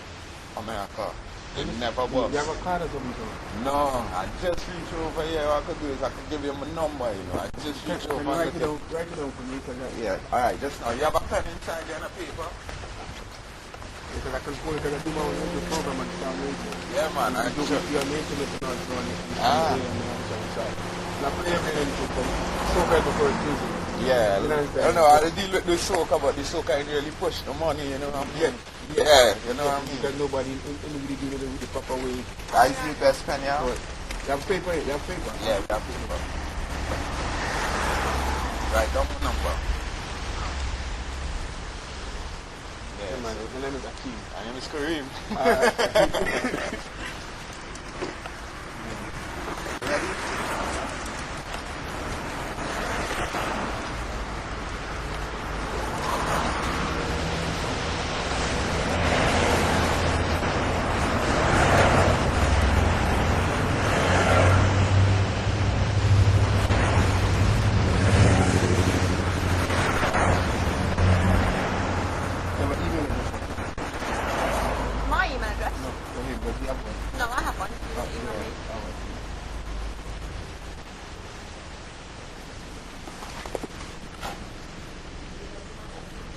America. It never was. You have a card or something? No, I just reach over here. What I could do is I could give you my number, you know. I just reach over and write it down for me. Yeah, alright, just now. You have a pen inside there and a paper? Because I can go and do my own program and start making. Yeah, man. I do. You're making it and I'm running. Yeah, I know. I deal with the soca, but the soca ain't really push the money, you know what I mean? Yeah, you know what I mean? Because nobody doing it with the proper way. I see best pen, yeah? You have paper? You have paper? Yeah, we have paper. Right, down the number. Yeah, man, my name is Akeem. My name is Kareem. Ready? My email address? No, go ahead, but you have one. No, I have one. You can email me.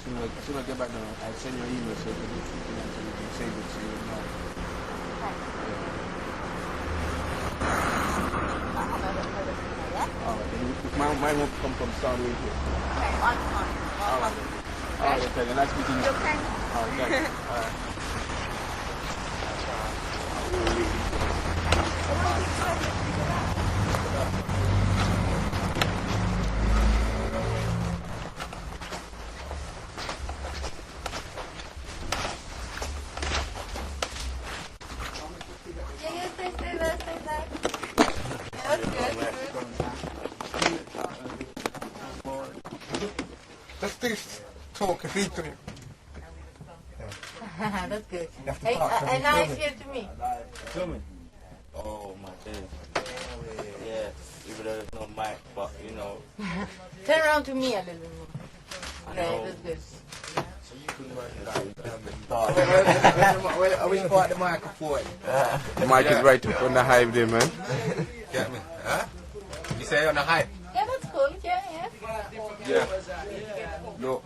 As soon as I get back now, I'll send you an email so you can save it so you know. Mine won't come from Sound Radio. Okay, I'm fine. Alright, okay, then nice meeting you. You okay? Alright, thanks. Alright. Yeah, stay there. Yeah, that's good. Let's just talk and read to him. That's good. You have to Hey, talk and now it's here to me. Filming? Oh my days. Yeah, even though there's no mic, but you know. Turn around to me a little bit more. Okay, that's good. So you can work it out. I wish for the microphone. The mic is right on the hive there, man. Get me? Huh? You say on the hype? Yeah, that's cool. Yeah. Yeah. No.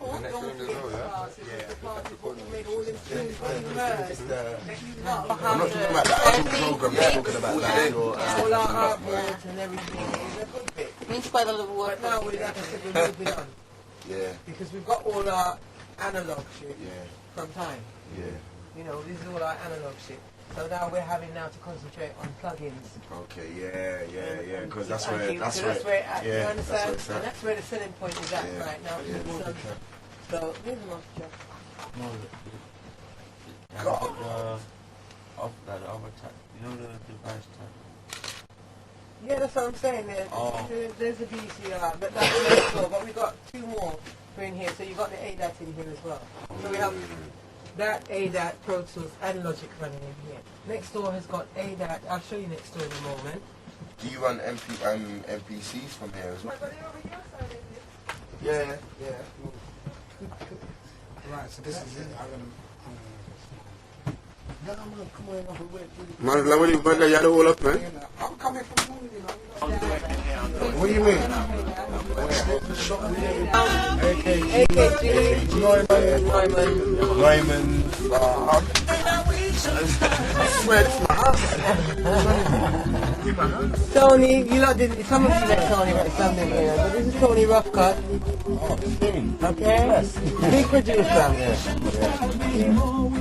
I'm not talking about the actual program, I'm talking about like your all our artwork and everything is a good bit. Means quite a lot of work. But now we're like I said, we're moving on. Yeah. Because we've got all our analog shit Yeah. from time. Yeah. You know, this is all our analog shit. So now we're having now to concentrate on plugins. Okay, yeah, because that's Thank where, you. that's So where, that's where it, you yeah, understand? that's where And that's where the selling point is at Yeah. right now. Yeah. So here's a multi track. No, the other tag. You know the device tag? Yeah, that's what I'm saying. There's, Oh. there's a VCR, but that's next door. But we've got two more in here. So you've got the ADAT in here as well. So we have that ADAT, Pro Tools, and Logic running in here. Next door has got ADAT. I'll show you next door in a moment. Do you run MPCs from here as well? Yeah. Right, so this is it. Yeah, man, come on over with. Man, like when you find that you had to hold up, man. I'm coming from home, you know. What do you mean? AKG, Neumann. I swear it's my house. Tony, you lot did some of you met Tony but some didn't hear. But this is Tony Roughcut. Okay? Big producer.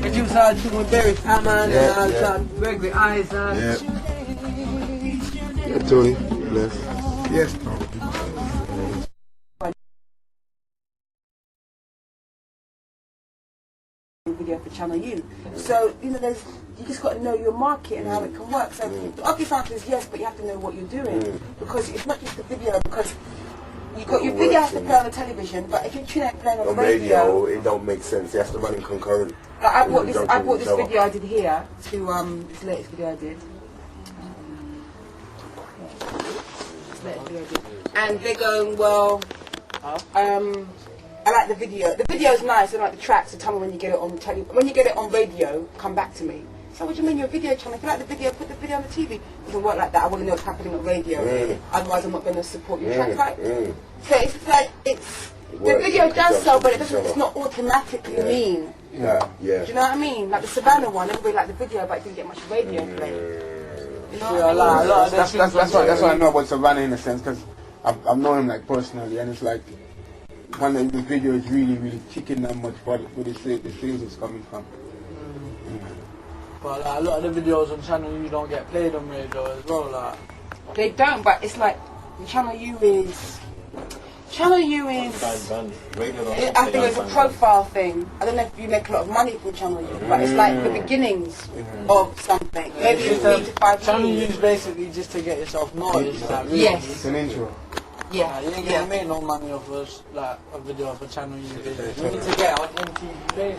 Producer all tune with Barry Hammond and all that. Gregory Isaac. Yeah, Tony. Bless. Yes. Video for Channel U. So, you know, you just got to know your market and how it can work. So, the obvious answer is yes, but you have to know what you're doing. Because it's not just the video, because you got your video has to play on the television, but if you're playing on the radio, it don't make sense. It has to run in concurrent. Like I bought this video I did here to this latest video I did. And they're going, well, I like the video. The video's nice, I like the tracks, so tell me when you get it on when you get it on radio, come back to me. So what do you mean, you're a video channel? If you like the video, put the video on the TV. It doesn't work like that. I want to know what's happening on radio. Otherwise I'm not going to support your tracks. Like, so it's like, the video does so, but it's not automatically mean. Yeah. Do you know what I mean? Like the Savannah one, everybody liked the video, but it didn't get much radio play. You know That's what I know about Savannah in a sense, because I've known him like personally, and it's like one of the video is really kicking that much, but where the sales is coming from. But like, a lot of the videos on Channel U don't get played on radio as well. Like they don't, but it's like Channel U is. I think it's a profile thing. I don't know if you make a lot of money from Channel U, but it's like the beginnings of something. Maybe it's 3 to 5 Channel U years. is basically just to get yourself noticed. Like, really. Yes. It's an intro. Yeah. You ain't gonna make no money off us, like a video of a Channel U video. You need to get on MTV.